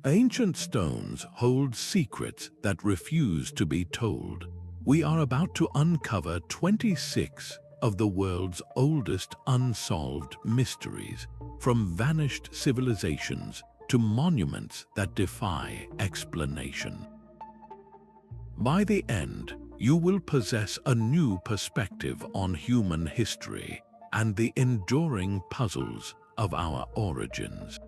Ancient stones hold secrets that refuse to be told. We are about to uncover 26 of the world's oldest unsolved mysteries, from vanished civilizations to monuments that defy explanation. By the end, you will possess a new perspective on human history and the enduring puzzles of our origins.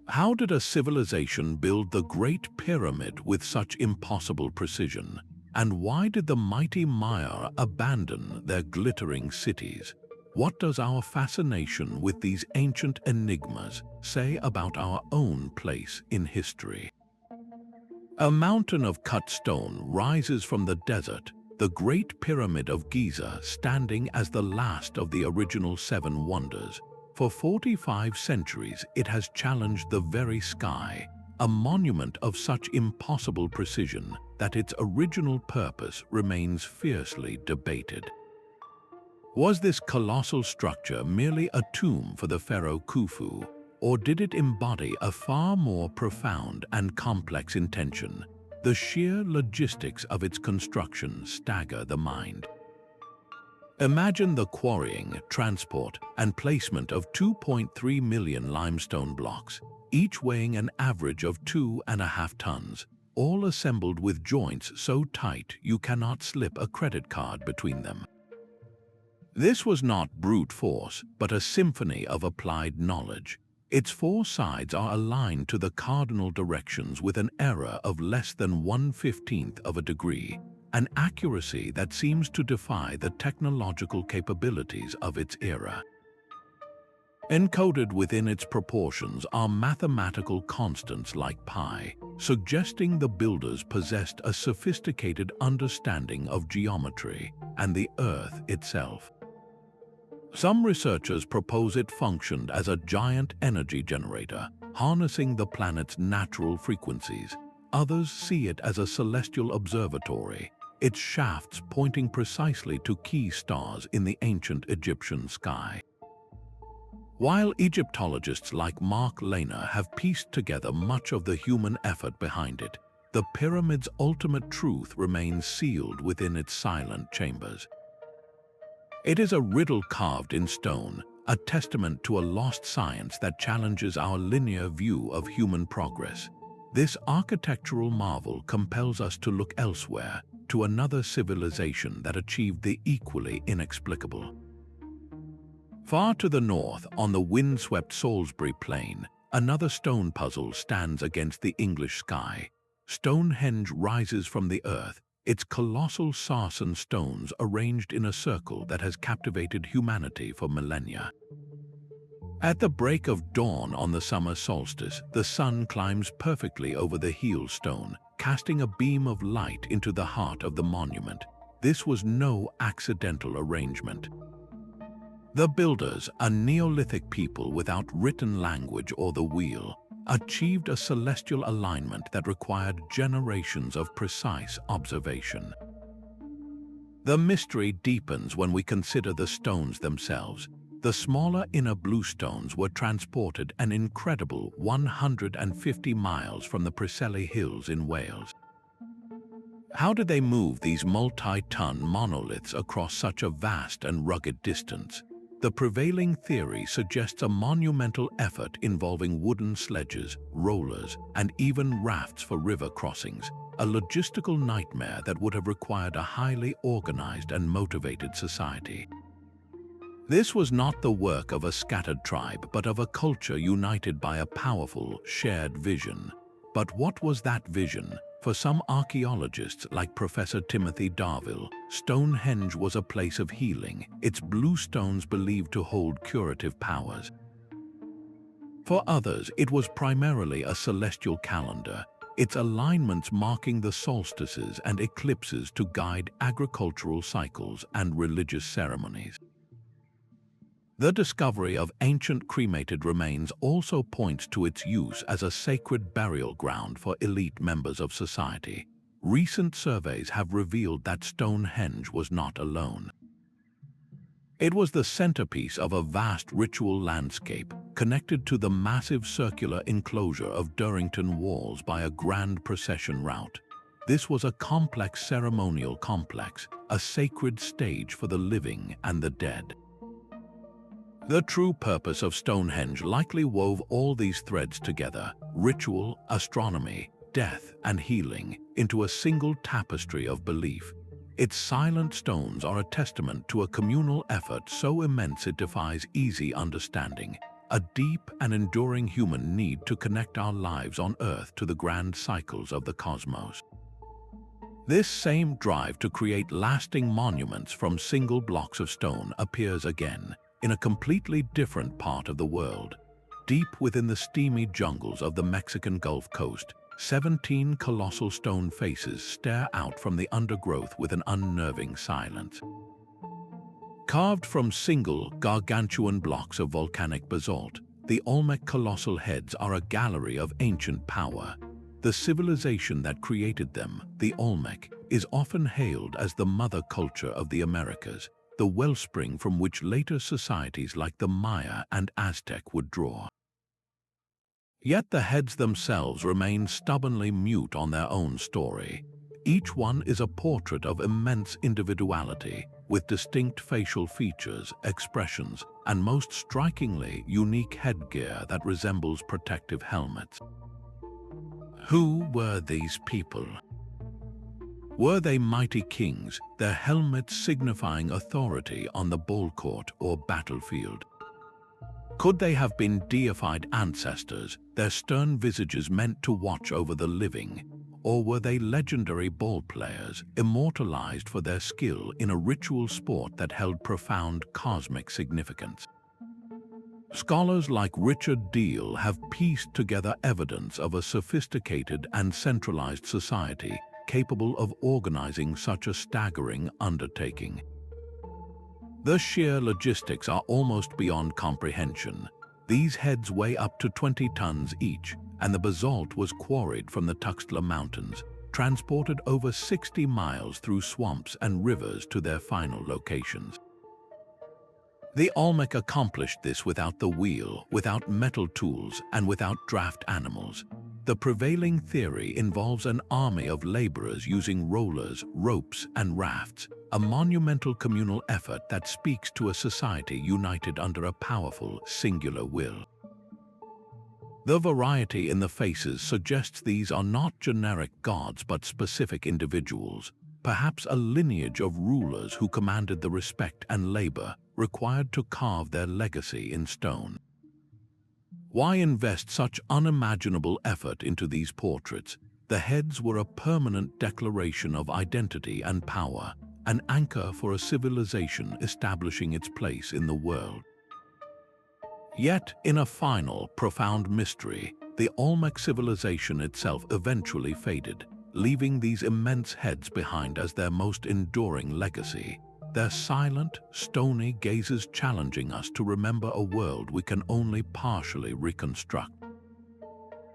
How did a civilization build the Great Pyramid with such impossible precision? And why did the mighty Maya abandon their glittering cities? What does our fascination with these ancient enigmas say about our own place in history? A mountain of cut stone rises from the desert, the Great Pyramid of Giza standing as the last of the original 7 wonders. For 45 centuries, it has challenged the very sky, a monument of such impossible precision that its original purpose remains fiercely debated. Was this colossal structure merely a tomb for the pharaoh Khufu, or did it embody a far more profound and complex intention? The sheer logistics of its construction stagger the mind. Imagine the quarrying, transport, and placement of 2.3 million limestone blocks, each weighing an average of 2.5 tons, all assembled with joints so tight you cannot slip a credit card between them. This was not brute force, but a symphony of applied knowledge. Its 4 sides are aligned to the cardinal directions with an error of less than 1/15 of a degree, an accuracy that seems to defy the technological capabilities of its era. Encoded within its proportions are mathematical constants like pi, suggesting the builders possessed a sophisticated understanding of geometry and the Earth itself. Some researchers propose it functioned as a giant energy generator, harnessing the planet's natural frequencies. Others see it as a celestial observatory, its shafts pointing precisely to key stars in the ancient Egyptian sky. While Egyptologists like Mark Lehner have pieced together much of the human effort behind it, the pyramid's ultimate truth remains sealed within its silent chambers. It is a riddle carved in stone, a testament to a lost science that challenges our linear view of human progress. This architectural marvel compels us to look elsewhere, to another civilization that achieved the equally inexplicable. Far to the north, on the windswept Salisbury Plain, another stone puzzle stands against the English sky. Stonehenge rises from the earth, its colossal sarsen stones arranged in a circle that has captivated humanity for millennia. At the break of dawn on the summer solstice, the sun climbs perfectly over the heel stone, casting a beam of light into the heart of the monument. This was no accidental arrangement. The builders, a Neolithic people without written language or the wheel, achieved a celestial alignment that required generations of precise observation. The mystery deepens when we consider the stones themselves. The smaller inner blue stones were transported an incredible 150 miles from the Preseli Hills in Wales. How did they move these multi-ton monoliths across such a vast and rugged distance? The prevailing theory suggests a monumental effort involving wooden sledges, rollers, and even rafts for river crossings, a logistical nightmare that would have required a highly organized and motivated society. This was not the work of a scattered tribe, but of a culture united by a powerful, shared vision. But what was that vision? For some archaeologists, like Professor Timothy Darvill, Stonehenge was a place of healing, its blue stones believed to hold curative powers. For others, it was primarily a celestial calendar, its alignments marking the solstices and eclipses to guide agricultural cycles and religious ceremonies. The discovery of ancient cremated remains also points to its use as a sacred burial ground for elite members of society. Recent surveys have revealed that Stonehenge was not alone. It was the centerpiece of a vast ritual landscape connected to the massive circular enclosure of Derinkuyu walls by a grand procession route. This was a complex ceremonial complex, a sacred stage for the living and the dead. The true purpose of Stonehenge likely wove all these threads together, ritual, astronomy, death, and healing, into a single tapestry of belief. Its silent stones are a testament to a communal effort so immense it defies easy understanding, a deep and enduring human need to connect our lives on Earth to the grand cycles of the cosmos. This same drive to create lasting monuments from single blocks of stone appears again, in a completely different part of the world. Deep within the steamy jungles of the Mexican Gulf Coast, 17 colossal stone faces stare out from the undergrowth with an unnerving silence. Carved from single, gargantuan blocks of volcanic basalt, the Olmec colossal heads are a gallery of ancient power. The civilization that created them, the Olmec, is often hailed as the mother culture of the Americas, the wellspring from which later societies like the Maya and Aztec would draw. Yet the heads themselves remain stubbornly mute on their own story. Each one is a portrait of immense individuality, with distinct facial features, expressions, and most strikingly, unique headgear that resembles protective helmets. Who were these people? Were they mighty kings, their helmets signifying authority on the ball court or battlefield? Could they have been deified ancestors, their stern visages meant to watch over the living? Or were they legendary ball players, immortalized for their skill in a ritual sport that held profound cosmic significance? Scholars like Richard Deal have pieced together evidence of a sophisticated and centralized society capable of organizing such a staggering undertaking. The sheer logistics are almost beyond comprehension. These heads weigh up to 20 tons each, and the basalt was quarried from the Tuxtla Mountains, transported over 60 miles through swamps and rivers to their final locations. The Olmec accomplished this without the wheel, without metal tools, and without draft animals. The prevailing theory involves an army of laborers using rollers, ropes, and rafts, a monumental communal effort that speaks to a society united under a powerful, singular will. The variety in the faces suggests these are not generic gods but specific individuals, perhaps a lineage of rulers who commanded the respect and labor required to carve their legacy in stone. Why invest such unimaginable effort into these portraits? The heads were a permanent declaration of identity and power, an anchor for a civilization establishing its place in the world. Yet, in a final, profound mystery, the Olmec civilization itself eventually faded, leaving these immense heads behind as their most enduring legacy. Their silent, stony gazes challenging us to remember a world we can only partially reconstruct.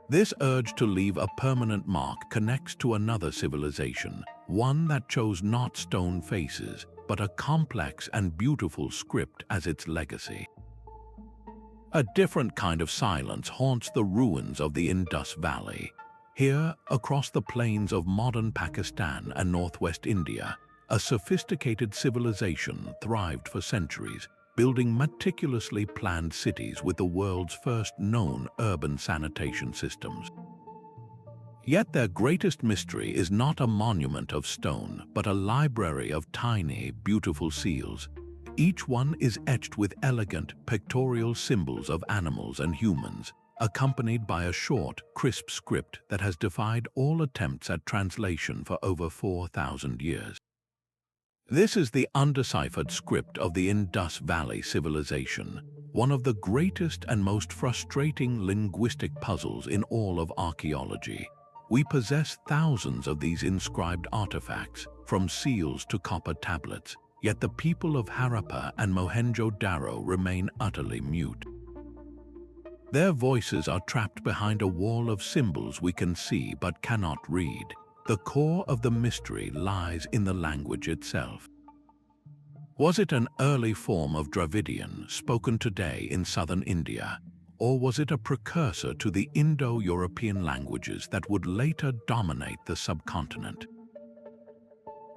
This urge to leave a permanent mark connects to another civilization, one that chose not stone faces, but a complex and beautiful script as its legacy. A different kind of silence haunts the ruins of the Indus Valley. Here, across the plains of modern Pakistan and northwest India, a sophisticated civilization thrived for centuries, building meticulously planned cities with the world's first known urban sanitation systems. Yet their greatest mystery is not a monument of stone, but a library of tiny, beautiful seals. Each one is etched with elegant, pictorial symbols of animals and humans, accompanied by a short, crisp script that has defied all attempts at translation for over 4,000 years. This is the undeciphered script of the Indus Valley civilization, one of the greatest and most frustrating linguistic puzzles in all of archaeology. We possess thousands of these inscribed artifacts, from seals to copper tablets, yet the people of Harappa and Mohenjo-Daro remain utterly mute. Their voices are trapped behind a wall of symbols we can see but cannot read. The core of the mystery lies in the language itself. Was it an early form of Dravidian spoken today in southern India, or was it a precursor to the Indo-European languages that would later dominate the subcontinent?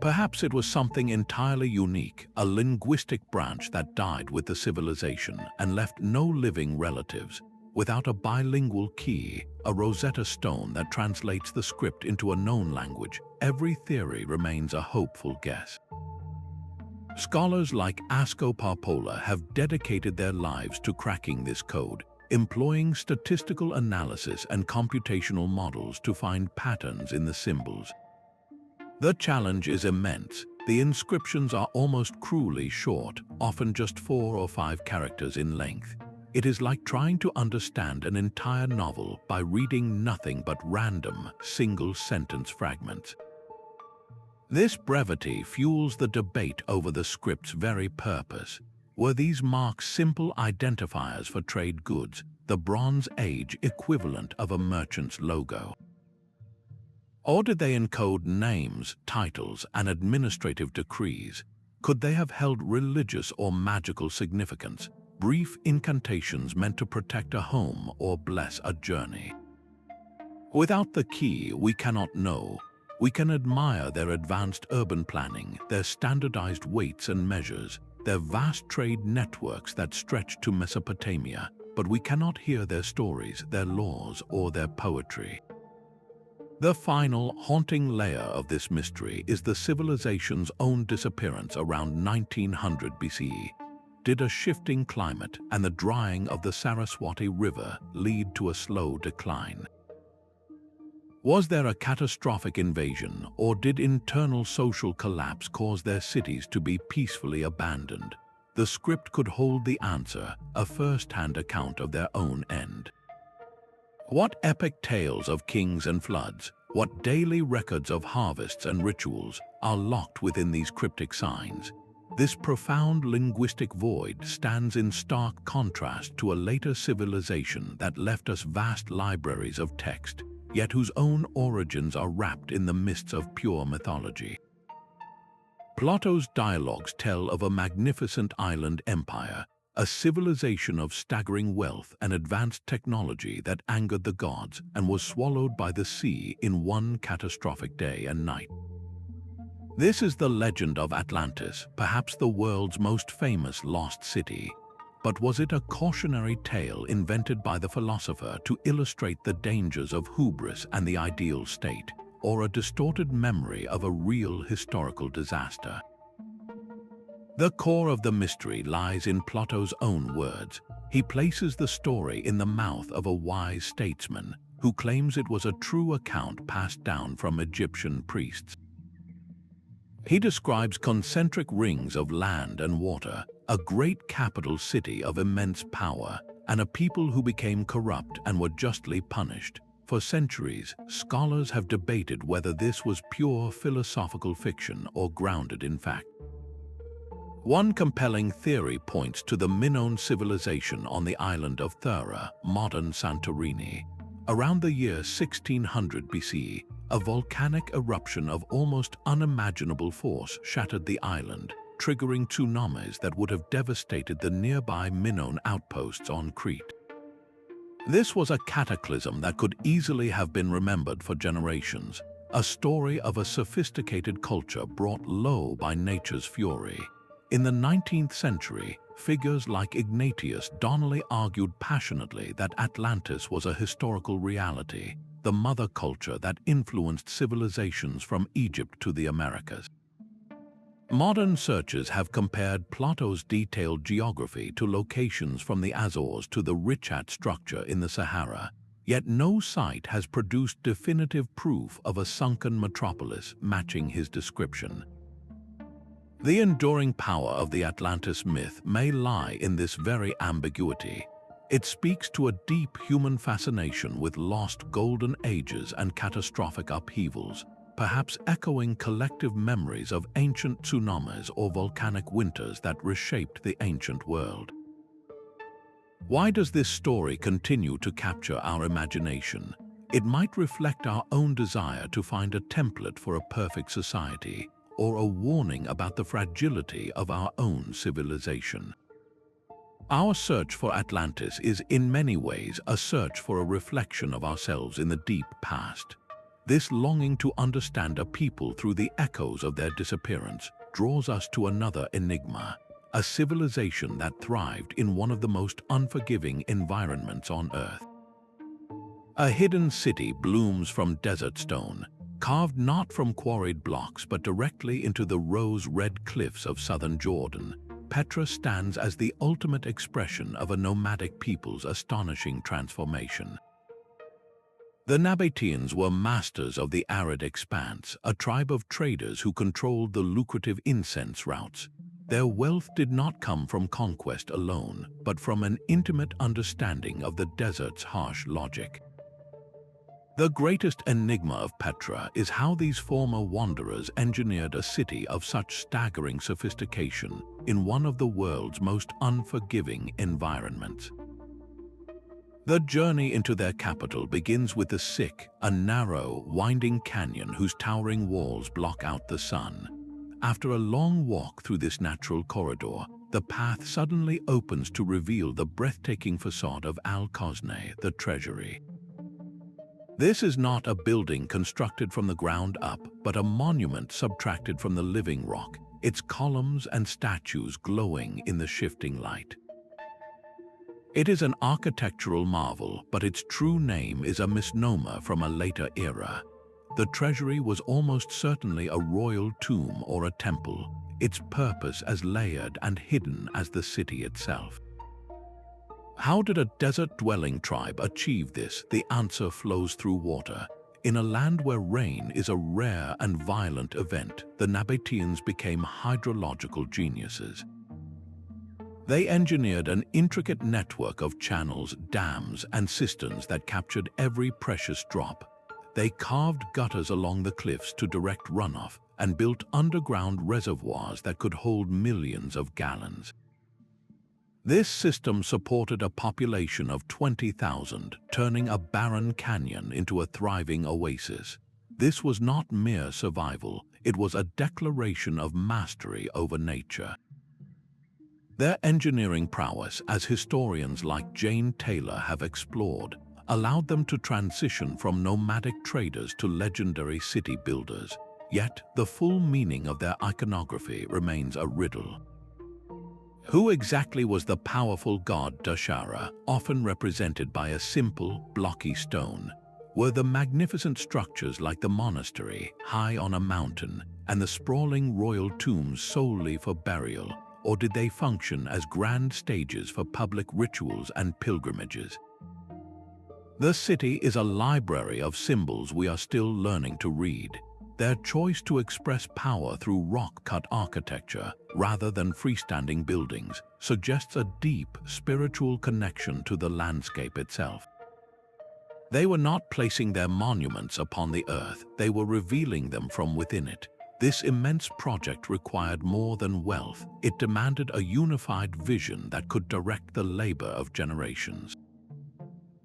Perhaps it was something entirely unique, a linguistic branch that died with the civilization and left no living relatives. Without a bilingual key, a Rosetta Stone that translates the script into a known language, every theory remains a hopeful guess. Scholars like Asko Parpola have dedicated their lives to cracking this code, employing statistical analysis and computational models to find patterns in the symbols. The challenge is immense. The inscriptions are almost cruelly short, often just 4 or 5 characters in length. It is like trying to understand an entire novel by reading nothing but random, single-sentence fragments. This brevity fuels the debate over the script's very purpose. Were these marks simple identifiers for trade goods, the Bronze Age equivalent of a merchant's logo? Or did they encode names, titles, and administrative decrees? Could they have held religious or magical significance, brief incantations meant to protect a home or bless a journey? Without the key, we cannot know. We can admire their advanced urban planning, their standardized weights and measures, their vast trade networks that stretch to Mesopotamia, but we cannot hear their stories, their laws, or their poetry. The final, haunting layer of this mystery is the civilization's own disappearance around 1900 BCE. Did a shifting climate and the drying of the Saraswati River lead to a slow decline? Was there a catastrophic invasion, or did internal social collapse cause their cities to be peacefully abandoned? The script could hold the answer, a first-hand account of their own end. What epic tales of kings and floods, what daily records of harvests and rituals are locked within these cryptic signs? This profound linguistic void stands in stark contrast to a later civilization that left us vast libraries of text, yet whose own origins are wrapped in the mists of pure mythology. Plato's dialogues tell of a magnificent island empire, a civilization of staggering wealth and advanced technology that angered the gods and was swallowed by the sea in one catastrophic day and night. This is the legend of Atlantis, perhaps the world's most famous lost city. But was it a cautionary tale invented by the philosopher to illustrate the dangers of hubris and the ideal state, or a distorted memory of a real historical disaster? The core of the mystery lies in Plato's own words. He places the story in the mouth of a wise statesman who claims it was a true account passed down from Egyptian priests. He describes concentric rings of land and water, a great capital city of immense power, and a people who became corrupt and were justly punished. For centuries, scholars have debated whether this was pure philosophical fiction or grounded in fact. One compelling theory points to the Minoan civilization on the island of Thera, modern Santorini. Around the year 1600 BC, a volcanic eruption of almost unimaginable force shattered the island, triggering tsunamis that would have devastated the nearby Minoan outposts on Crete. This was a cataclysm that could easily have been remembered for generations, a story of a sophisticated culture brought low by nature's fury. In the 19th century, figures like Ignatius Donnelly argued passionately that Atlantis was a historical reality, the mother culture that influenced civilizations from Egypt to the Americas. Modern searchers have compared Plato's detailed geography to locations from the Azores to the Richat structure in the Sahara, yet no site has produced definitive proof of a sunken metropolis matching his description. The enduring power of the Atlantis myth may lie in this very ambiguity. It speaks to a deep human fascination with lost golden ages and catastrophic upheavals, perhaps echoing collective memories of ancient tsunamis or volcanic winters that reshaped the ancient world. Why does this story continue to capture our imagination? It might reflect our own desire to find a template for a perfect society, or a warning about the fragility of our own civilization. Our search for Atlantis is in many ways a search for a reflection of ourselves in the deep past. This longing to understand a people through the echoes of their disappearance draws us to another enigma, a civilization that thrived in one of the most unforgiving environments on Earth. A hidden city blooms from desert stone, carved not from quarried blocks but directly into the rose-red cliffs of southern Jordan. Petra stands as the ultimate expression of a nomadic people's astonishing transformation. The Nabateans were masters of the arid expanse, a tribe of traders who controlled the lucrative incense routes. Their wealth did not come from conquest alone, but from an intimate understanding of the desert's harsh logic. The greatest enigma of Petra is how these former wanderers engineered a city of such staggering sophistication in one of the world's most unforgiving environments. The journey into their capital begins with the Sick, a narrow, winding canyon whose towering walls block out the sun. After a long walk through this natural corridor, the path suddenly opens to reveal the breathtaking facade of Al-Khosneh, the treasury. This is not a building constructed from the ground up, but a monument subtracted from the living rock, its columns and statues glowing in the shifting light. It is an architectural marvel, but its true name is a misnomer from a later era. The treasury was almost certainly a royal tomb or a temple, its purpose as layered and hidden as the city itself. How did a desert-dwelling tribe achieve this? The answer flows through water. In a land where rain is a rare and violent event, the Nabateans became hydrological geniuses. They engineered an intricate network of channels, dams, and cisterns that captured every precious drop. They carved gutters along the cliffs to direct runoff and built underground reservoirs that could hold millions of gallons. This system supported a population of 20,000, turning a barren canyon into a thriving oasis. This was not mere survival, it was a declaration of mastery over nature. Their engineering prowess, as historians like Jane Taylor have explored, allowed them to transition from nomadic traders to legendary city builders. Yet, the full meaning of their iconography remains a riddle. Who exactly was the powerful god Dashara, often represented by a simple, blocky stone? Were the magnificent structures like the monastery, high on a mountain, and the sprawling royal tombs solely for burial, or did they function as grand stages for public rituals and pilgrimages? The city is a library of symbols we are still learning to read. Their choice to express power through rock-cut architecture rather than freestanding buildings suggests a deep spiritual connection to the landscape itself. They were not placing their monuments upon the earth, they were revealing them from within it. This immense project required more than wealth. It demanded a unified vision that could direct the labor of generations.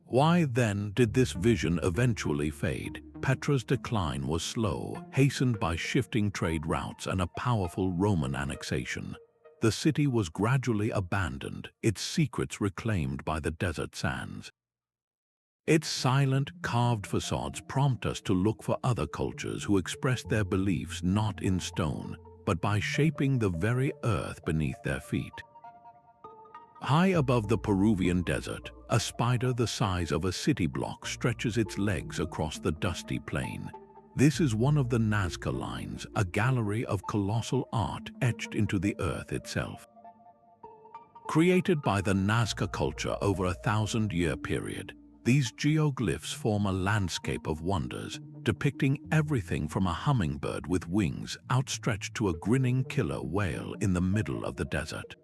Why then did this vision eventually fade? Petra's decline was slow, hastened by shifting trade routes and a powerful Roman annexation. The city was gradually abandoned, its secrets reclaimed by the desert sands. Its silent, carved facades prompt us to look for other cultures who expressed their beliefs not in stone, but by shaping the very earth beneath their feet. High above the Peruvian desert, a spider the size of a city block stretches its legs across the dusty plain. This is one of the Nazca Lines, a gallery of colossal art etched into the earth itself. Created by the Nazca culture over a 1,000-year period, these geoglyphs form a landscape of wonders, depicting everything from a hummingbird with wings outstretched to a grinning killer whale in the middle of the desert.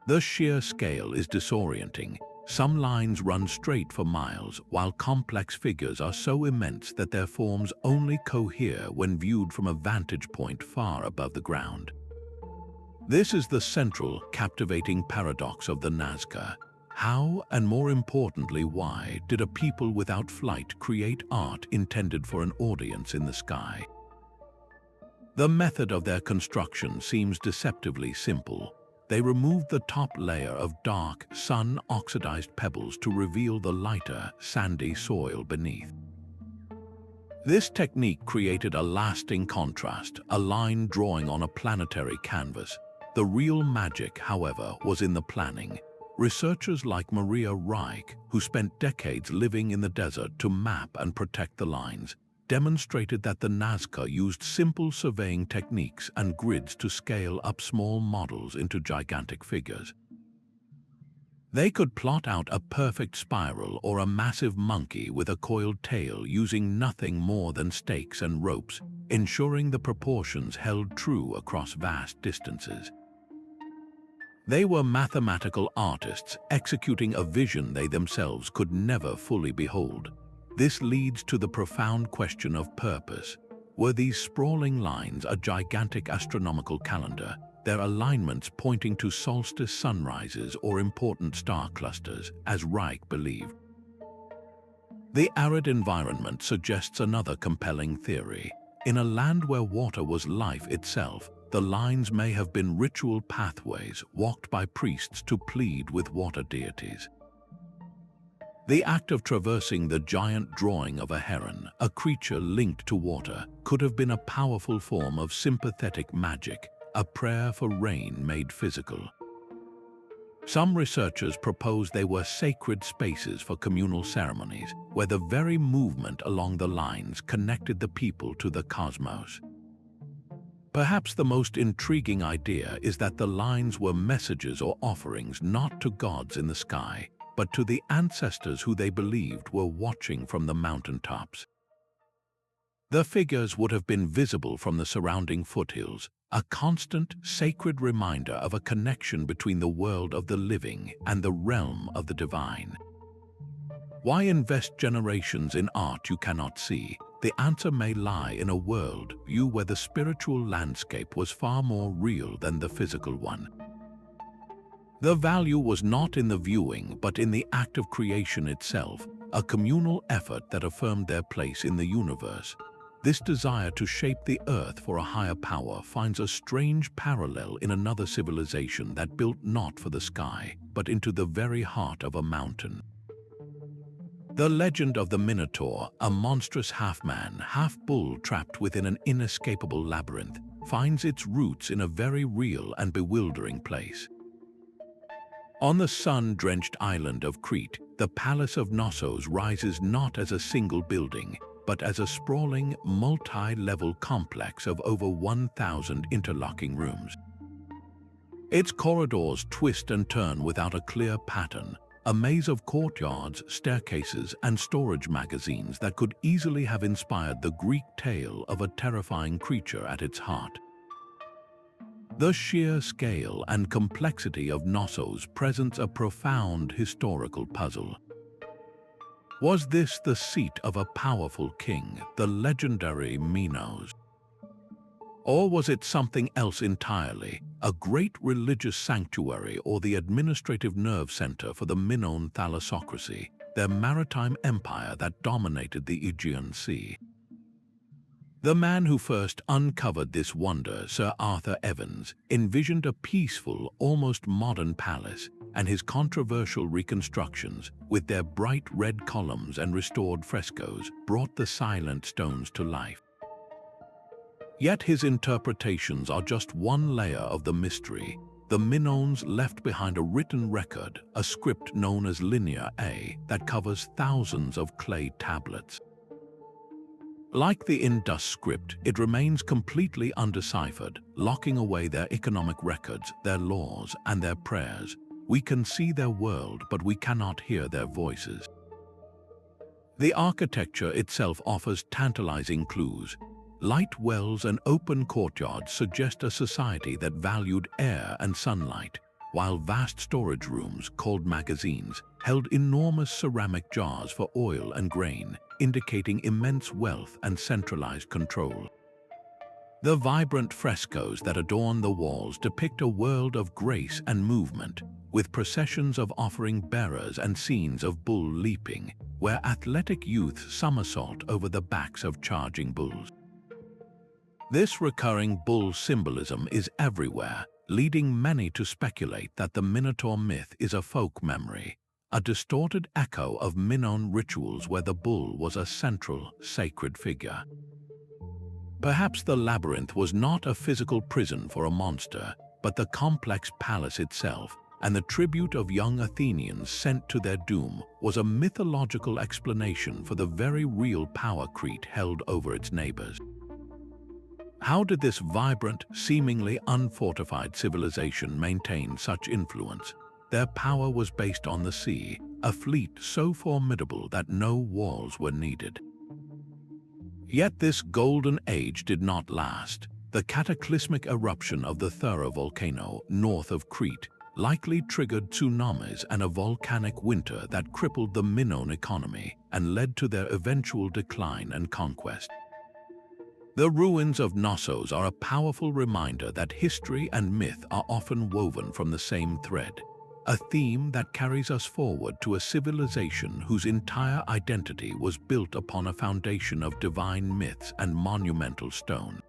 The sheer scale is disorienting. Some lines run straight for miles, while complex figures are so immense that their forms only cohere when viewed from a vantage point far above the ground. This is the central, captivating paradox of the Nazca. How, and more importantly why, did a people without flight create art intended for an audience in the sky? The method of their construction seems deceptively simple. They removed the top layer of dark, sun-oxidized pebbles to reveal the lighter, sandy soil beneath. This technique created a lasting contrast, a line drawing on a planetary canvas. The real magic, however, was in the planning. Researchers like Maria Reich, who spent decades living in the desert to map and protect the lines, demonstrated that the Nazca used simple surveying techniques and grids to scale up small models into gigantic figures. They could plot out a perfect spiral or a massive monkey with a coiled tail using nothing more than stakes and ropes, ensuring the proportions held true across vast distances. They were mathematical artists executing a vision they themselves could never fully behold. This leads to the profound question of purpose. Were these sprawling lines a gigantic astronomical calendar, their alignments pointing to solstice sunrises or important star clusters, as Reich believed? The arid environment suggests another compelling theory. In a land where water was life itself, the lines may have been ritual pathways walked by priests to plead with water deities. The act of traversing the giant drawing of a heron, a creature linked to water, could have been a powerful form of sympathetic magic, a prayer for rain made physical. Some researchers propose they were sacred spaces for communal ceremonies, where the very movement along the lines connected the people to the cosmos. Perhaps the most intriguing idea is that the lines were messages or offerings not to gods in the sky, but to the ancestors who they believed were watching from the mountaintops. The figures would have been visible from the surrounding foothills, a constant, sacred reminder of a connection between the world of the living and the realm of the divine. Why invest generations in art you cannot see? The answer may lie in a world view where the spiritual landscape was far more real than the physical one. The value was not in the viewing, but in the act of creation itself, a communal effort that affirmed their place in the universe. This desire to shape the earth for a higher power finds a strange parallel in another civilization that built not for the sky, but into the very heart of a mountain. The legend of the Minotaur, a monstrous half-man, half-bull trapped within an inescapable labyrinth, finds its roots in a very real and bewildering place. On the sun-drenched island of Crete, the Palace of Knossos rises not as a single building, but as a sprawling, multi-level complex of over 1,000 interlocking rooms. Its corridors twist and turn without a clear pattern, a maze of courtyards, staircases, and storage magazines that could easily have inspired the Greek tale of a terrifying creature at its heart. The sheer scale and complexity of Knossos presents a profound historical puzzle. Was this the seat of a powerful king, the legendary Minos? Or was it something else entirely, a great religious sanctuary or the administrative nerve center for the Minoan thalassocracy, their maritime empire that dominated the Aegean Sea? The man who first uncovered this wonder, Sir Arthur Evans, envisioned a peaceful, almost modern palace, and his controversial reconstructions, with their bright red columns and restored frescoes, brought the silent stones to life. Yet his interpretations are just one layer of the mystery. The Minoans left behind a written record, a script known as Linear A, that covers thousands of clay tablets. Like the Indus script, it remains completely undeciphered, locking away their economic records, their laws, and their prayers. We can see their world, but we cannot hear their voices. The architecture itself offers tantalizing clues. Light wells and open courtyards suggest a society that valued air and sunlight, while vast storage rooms, called magazines, held enormous ceramic jars for oil and grain, indicating immense wealth and centralized control. The vibrant frescoes that adorn the walls depict a world of grace and movement, with processions of offering bearers and scenes of bull leaping, where athletic youths somersault over the backs of charging bulls. This recurring bull symbolism is everywhere, leading many to speculate that the Minotaur myth is a folk memory, a distorted echo of Minoan rituals where the bull was a central, sacred figure. Perhaps the labyrinth was not a physical prison for a monster, but the complex palace itself, and the tribute of young Athenians sent to their doom was a mythological explanation for the very real power Crete held over its neighbors. How did this vibrant, seemingly unfortified civilization maintain such influence? Their power was based on the sea, a fleet so formidable that no walls were needed. Yet this golden age did not last. The cataclysmic eruption of the Thera volcano north of Crete likely triggered tsunamis and a volcanic winter that crippled the Minoan economy and led to their eventual decline and conquest. The ruins of Knossos are a powerful reminder that history and myth are often woven from the same thread, a theme that carries us forward to a civilization whose entire identity was built upon a foundation of divine myths and monumental stone.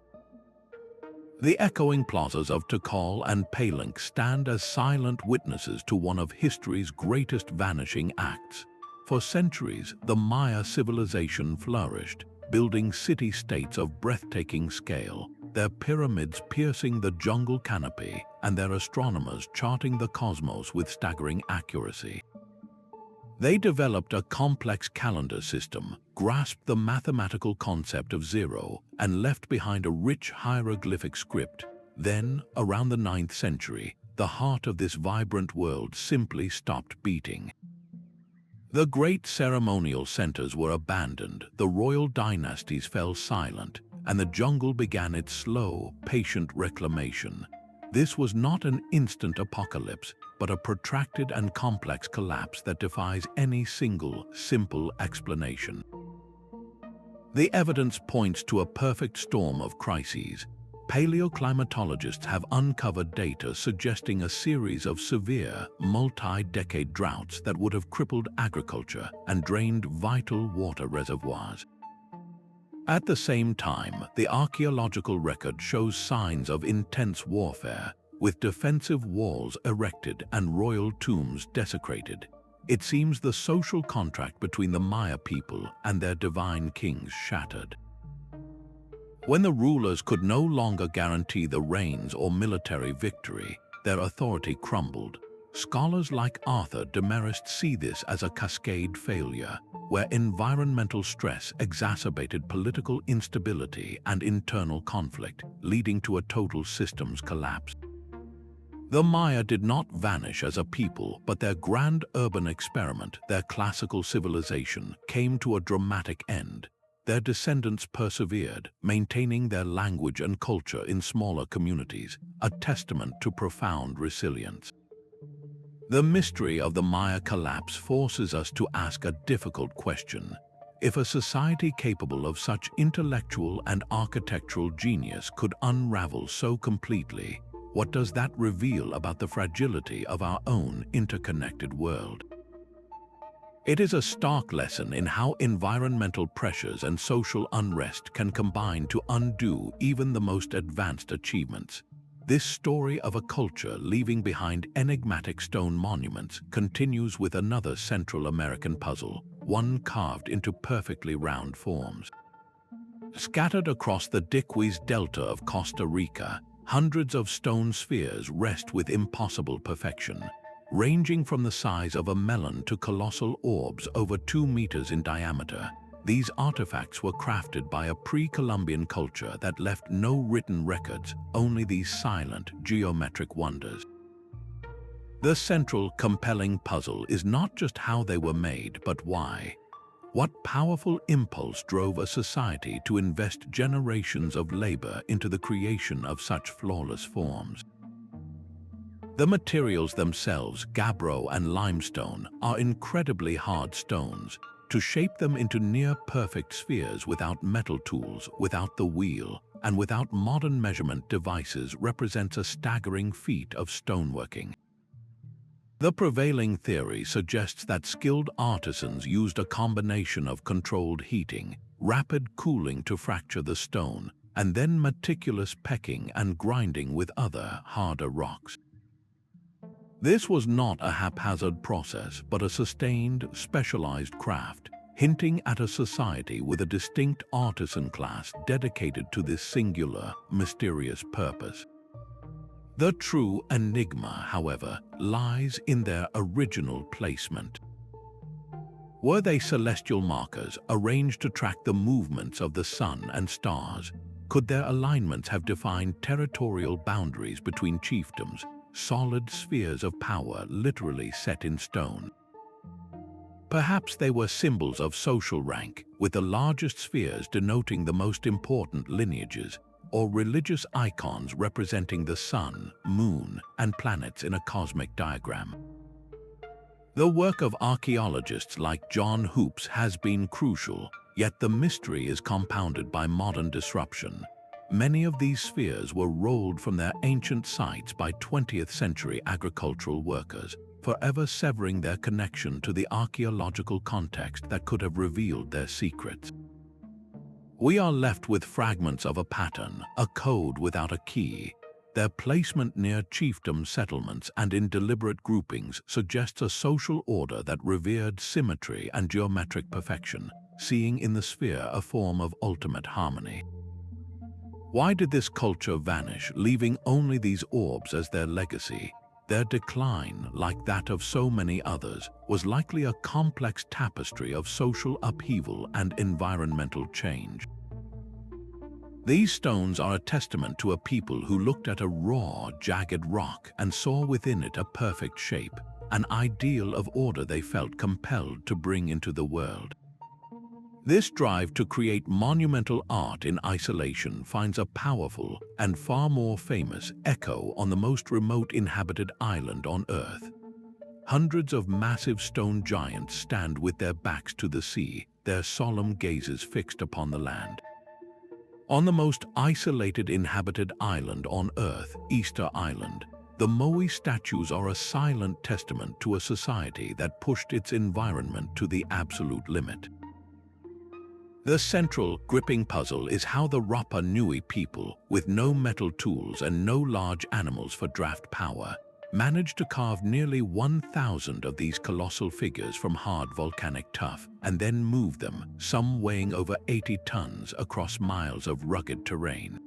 The echoing plazas of Tikal and Palenque stand as silent witnesses to one of history's greatest vanishing acts. For centuries, the Maya civilization flourished, building city-states of breathtaking scale, their pyramids piercing the jungle canopy and their astronomers charting the cosmos with staggering accuracy. They developed a complex calendar system, grasped the mathematical concept of zero, and left behind a rich hieroglyphic script. Then, around the 9th century, the heart of this vibrant world simply stopped beating. The great ceremonial centers were abandoned, the royal dynasties fell silent, and the jungle began its slow, patient reclamation. This was not an instant apocalypse, but a protracted and complex collapse that defies any single, simple explanation. The evidence points to a perfect storm of crises. Paleoclimatologists have uncovered data suggesting a series of severe, multi-decade droughts that would have crippled agriculture and drained vital water reservoirs. At the same time, the archaeological record shows signs of intense warfare, with defensive walls erected and royal tombs desecrated. It seems the social contract between the Maya people and their divine kings shattered. When the rulers could no longer guarantee the reigns or military victory, their authority crumbled. Scholars like Arthur Demarest see this as a cascade failure, where environmental stress exacerbated political instability and internal conflict, leading to a total systems collapse. The Maya did not vanish as a people, but their grand urban experiment, their classical civilization, came to a dramatic end. Their descendants persevered, maintaining their language and culture in smaller communities, a testament to profound resilience. The mystery of the Maya collapse forces us to ask a difficult question. If a society capable of such intellectual and architectural genius could unravel so completely, what does that reveal about the fragility of our own interconnected world? It is a stark lesson in how environmental pressures and social unrest can combine to undo even the most advanced achievements. This story of a culture leaving behind enigmatic stone monuments continues with another Central American puzzle, one carved into perfectly round forms. Scattered across the Diquis Delta of Costa Rica, hundreds of stone spheres rest with impossible perfection. Ranging from the size of a melon to colossal orbs over 2 meters in diameter, these artifacts were crafted by a pre-Columbian culture that left no written records, only these silent, geometric wonders. The central, compelling puzzle is not just how they were made, but why. What powerful impulse drove a society to invest generations of labor into the creation of such flawless forms? The materials themselves, gabbro and limestone, are incredibly hard stones. To shape them into near-perfect spheres without metal tools, without the wheel, and without modern measurement devices represents a staggering feat of stoneworking. The prevailing theory suggests that skilled artisans used a combination of controlled heating, rapid cooling to fracture the stone, and then meticulous pecking and grinding with other, harder rocks. This was not a haphazard process, but a sustained, specialized craft, hinting at a society with a distinct artisan class dedicated to this singular, mysterious purpose. The true enigma, however, lies in their original placement. Were they celestial markers arranged to track the movements of the sun and stars? Could their alignments have defined territorial boundaries between chiefdoms, solid spheres of power literally set in stone? Perhaps they were symbols of social rank, with the largest spheres denoting the most important lineages, or religious icons representing the sun, moon, and planets in a cosmic diagram. The work of archaeologists like John Hoops has been crucial, yet the mystery is compounded by modern disruption. Many of these spheres were rolled from their ancient sites by 20th century agricultural workers, forever severing their connection to the archaeological context that could have revealed their secrets. We are left with fragments of a pattern, a code without a key. Their placement near chiefdom settlements and in deliberate groupings suggests a social order that revered symmetry and geometric perfection, seeing in the sphere a form of ultimate harmony. Why did this culture vanish, leaving only these orbs as their legacy? Their decline, like that of so many others, was likely a complex tapestry of social upheaval and environmental change. These stones are a testament to a people who looked at a raw, jagged rock and saw within it a perfect shape, an ideal of order they felt compelled to bring into the world. This drive to create monumental art in isolation finds a powerful and far more famous echo on the most remote inhabited island on Earth. Hundreds of massive stone giants stand with their backs to the sea, their solemn gazes fixed upon the land. On the most isolated inhabited island on Earth, Easter Island, the Moai statues are a silent testament to a society that pushed its environment to the absolute limit. The central, gripping puzzle is how the Rapa Nui people, with no metal tools and no large animals for draft power, managed to carve nearly 1,000 of these colossal figures from hard volcanic tuff and then move them, some weighing over 80 tons, across miles of rugged terrain.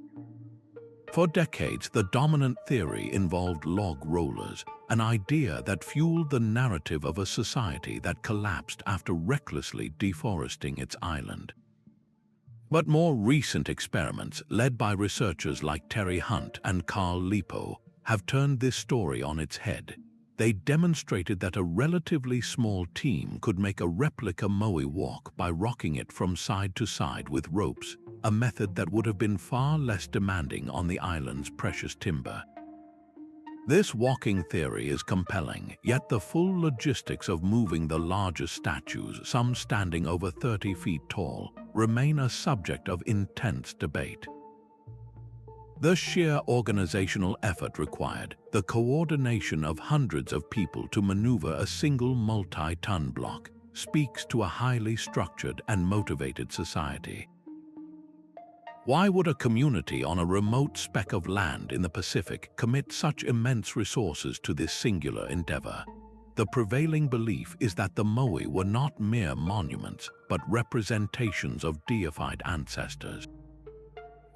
For decades, the dominant theory involved log rollers, an idea that fueled the narrative of a society that collapsed after recklessly deforesting its island. But more recent experiments, led by researchers like Terry Hunt and Carl Lipo, have turned this story on its head. They demonstrated that a relatively small team could make a replica Moai walk by rocking it from side to side with ropes, a method that would have been far less demanding on the island's precious timber. This walking theory is compelling, yet the full logistics of moving the largest statues, some standing over 30 feet tall, remain a subject of intense debate. The sheer organizational effort required, the coordination of hundreds of people to maneuver a single multi-ton block, speaks to a highly structured and motivated society. Why would a community on a remote speck of land in the Pacific commit such immense resources to this singular endeavor? The prevailing belief is that the Moai were not mere monuments, but representations of deified ancestors.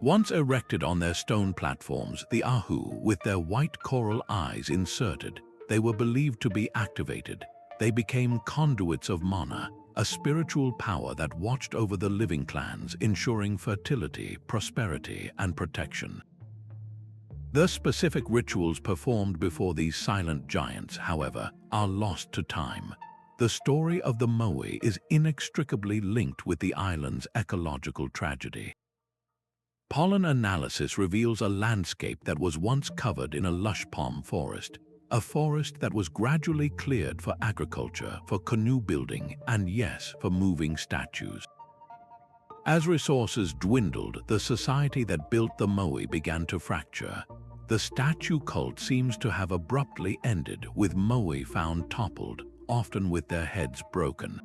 Once erected on their stone platforms, the Ahu, with their white coral eyes inserted, they were believed to be activated. They became conduits of Mana, a spiritual power that watched over the living clans, ensuring fertility, prosperity, and protection. The specific rituals performed before these silent giants, however, are lost to time. The story of the Moai is inextricably linked with the island's ecological tragedy. Pollen analysis reveals a landscape that was once covered in a lush palm forest, a forest that was gradually cleared for agriculture, for canoe building, and yes, for moving statues. As resources dwindled, the society that built the Moai began to fracture. The statue cult seems to have abruptly ended, with Moai found toppled, often with their heads broken.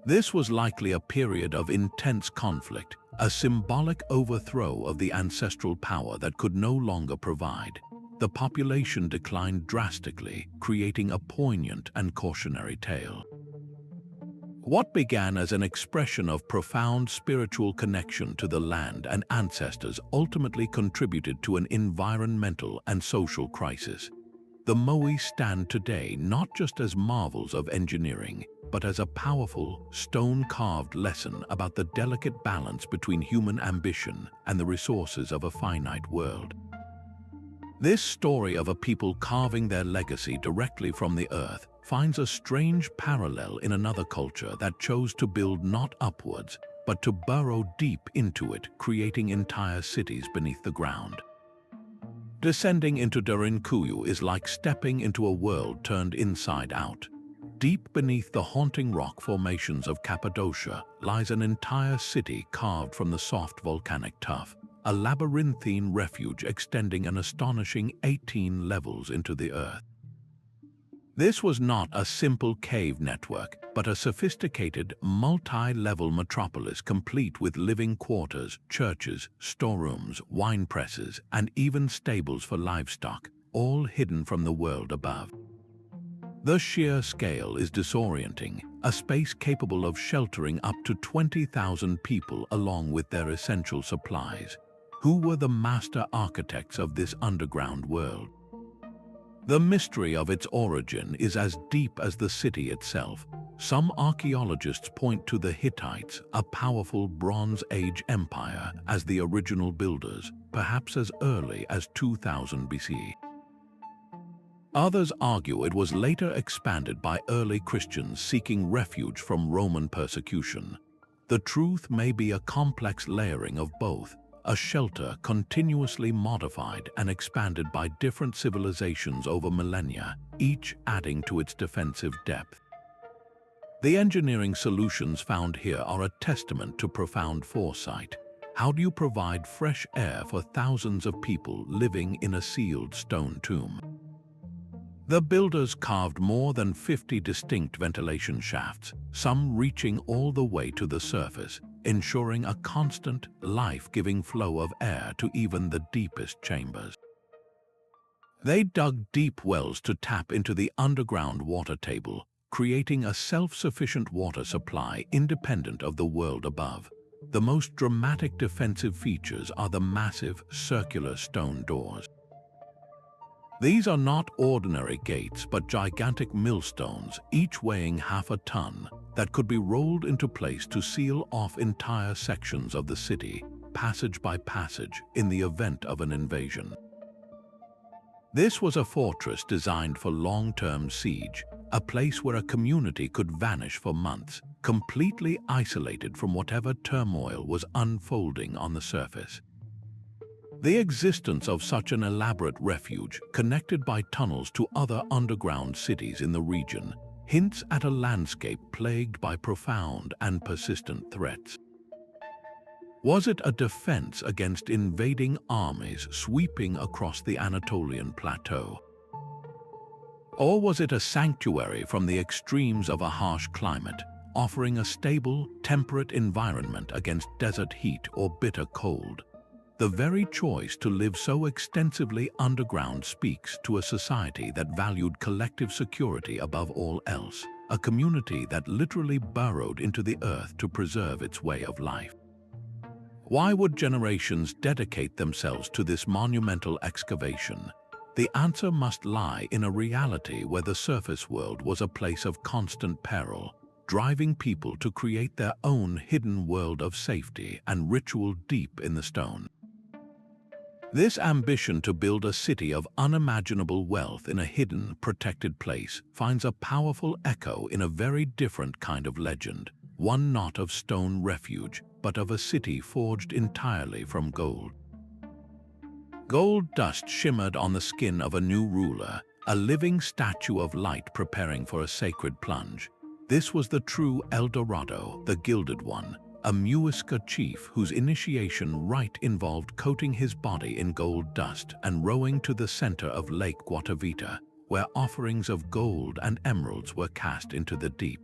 This was likely a period of intense conflict, a symbolic overthrow of the ancestral power that could no longer provide. The population declined drastically, creating a poignant and cautionary tale. What began as an expression of profound spiritual connection to the land and ancestors ultimately contributed to an environmental and social crisis. The Moai stand today not just as marvels of engineering, but as a powerful, stone-carved lesson about the delicate balance between human ambition and the resources of a finite world. This story of a people carving their legacy directly from the earth finds a strange parallel in another culture that chose to build not upwards, but to burrow deep into it, creating entire cities beneath the ground. Descending into Derinkuyu is like stepping into a world turned inside out. Deep beneath the haunting rock formations of Cappadocia lies an entire city carved from the soft volcanic tuff, a labyrinthine refuge extending an astonishing 18 levels into the earth. This was not a simple cave network, but a sophisticated, multi-level metropolis complete with living quarters, churches, storerooms, wine presses, and even stables for livestock, all hidden from the world above. The sheer scale is disorienting, a space capable of sheltering up to 20,000 people along with their essential supplies. Who were the master architects of this underground world? The mystery of its origin is as deep as the city itself. Some archaeologists point to the Hittites, a powerful Bronze Age empire, as the original builders, perhaps as early as 2000 BC. Others argue it was later expanded by early Christians seeking refuge from Roman persecution. The truth may be a complex layering of both, a shelter continuously modified and expanded by different civilizations over millennia, each adding to its defensive depth. The engineering solutions found here are a testament to profound foresight. How do you provide fresh air for thousands of people living in a sealed stone tomb? The builders carved more than 50 distinct ventilation shafts, some reaching all the way to the surface, ensuring a constant, life-giving flow of air to even the deepest chambers. They dug deep wells to tap into the underground water table, creating a self-sufficient water supply independent of the world above. The most dramatic defensive features are the massive, circular stone doors. These are not ordinary gates, but gigantic millstones, each weighing half a ton, that could be rolled into place to seal off entire sections of the city, passage by passage, in the event of an invasion. This was a fortress designed for long-term siege, a place where a community could vanish for months, completely isolated from whatever turmoil was unfolding on the surface. The existence of such an elaborate refuge, connected by tunnels to other underground cities in the region, hints at a landscape plagued by profound and persistent threats. Was it a defense against invading armies sweeping across the Anatolian plateau? Or was it a sanctuary from the extremes of a harsh climate, offering a stable, temperate environment against desert heat or bitter cold? The very choice to live so extensively underground speaks to a society that valued collective security above all else, a community that literally burrowed into the earth to preserve its way of life. Why would generations dedicate themselves to this monumental excavation? The answer must lie in a reality where the surface world was a place of constant peril, driving people to create their own hidden world of safety and ritual deep in the stone. This ambition to build a city of unimaginable wealth in a hidden, protected place finds a powerful echo in a very different kind of legend, one not of stone refuge, but of a city forged entirely from gold. Gold dust shimmered on the skin of a new ruler, a living statue of light preparing for a sacred plunge. This was the true El Dorado, the Gilded One, a Muisca chief whose initiation rite involved coating his body in gold dust and rowing to the center of Lake Guatavita, where offerings of gold and emeralds were cast into the deep.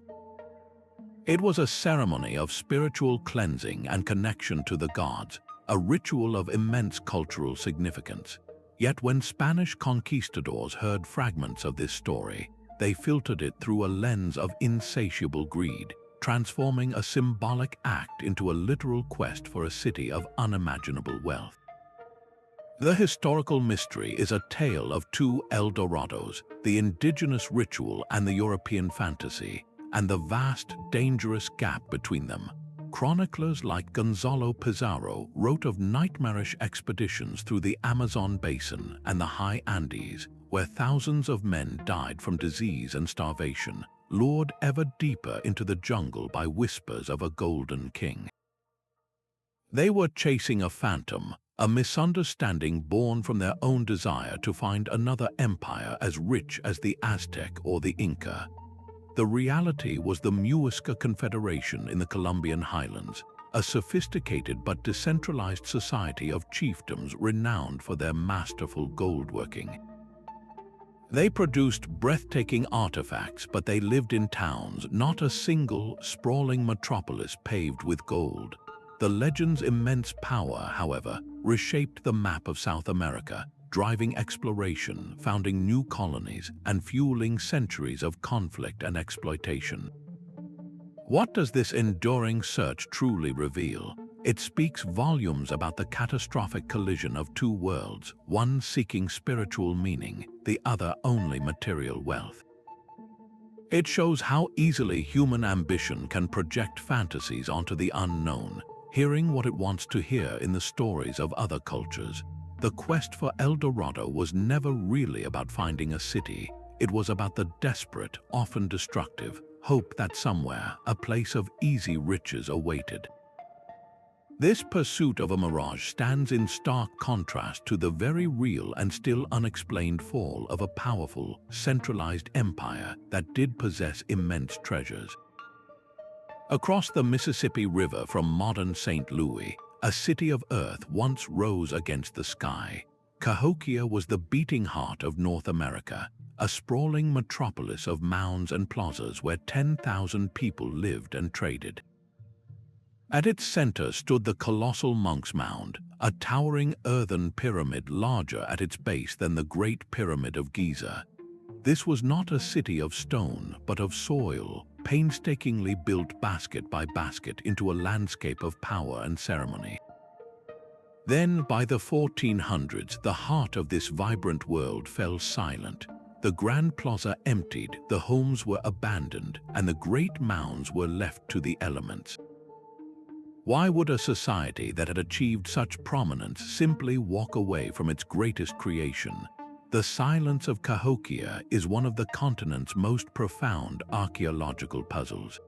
It was a ceremony of spiritual cleansing and connection to the gods, a ritual of immense cultural significance. Yet when Spanish conquistadors heard fragments of this story, they filtered it through a lens of insatiable greed, transforming a symbolic act into a literal quest for a city of unimaginable wealth. The historical mystery is a tale of two El Dorados, the indigenous ritual and the European fantasy, and the vast, dangerous gap between them. Chroniclers like Gonzalo Pizarro wrote of nightmarish expeditions through the Amazon basin and the high Andes, where thousands of men died from disease and starvation, lured ever deeper into the jungle by whispers of a golden king. They were chasing a phantom, a misunderstanding born from their own desire to find another empire as rich as the Aztec or the Inca. The reality was the Muisca Confederation in the Colombian highlands, a sophisticated but decentralized society of chiefdoms renowned for their masterful goldworking. They produced breathtaking artifacts, but they lived in towns, not a single, sprawling metropolis paved with gold. The legend's immense power, however, reshaped the map of South America, driving exploration, founding new colonies, and fueling centuries of conflict and exploitation. What does this enduring search truly reveal? It speaks volumes about the catastrophic collision of two worlds, one seeking spiritual meaning, the other only material wealth. It shows how easily human ambition can project fantasies onto the unknown, hearing what it wants to hear in the stories of other cultures. The quest for El Dorado was never really about finding a city. It was about the desperate, often destructive, hope that somewhere a place of easy riches awaited. This pursuit of a mirage stands in stark contrast to the very real and still unexplained fall of a powerful, centralized empire that did possess immense treasures. Across the Mississippi River from modern St. Louis, a city of earth once rose against the sky. Cahokia was the beating heart of North America, a sprawling metropolis of mounds and plazas where 10,000 people lived and traded. At its center stood the Colossal Monk's Mound, a towering earthen pyramid larger at its base than the Great Pyramid of Giza. This was not a city of stone, but of soil, painstakingly built basket by basket into a landscape of power and ceremony. Then, by the 1400s, the heart of this vibrant world fell silent. The Grand Plaza emptied, the homes were abandoned, and the great mounds were left to the elements. Why would a society that had achieved such prominence simply walk away from its greatest creation? The silence of Cahokia is one of the continent's most profound archaeological puzzles.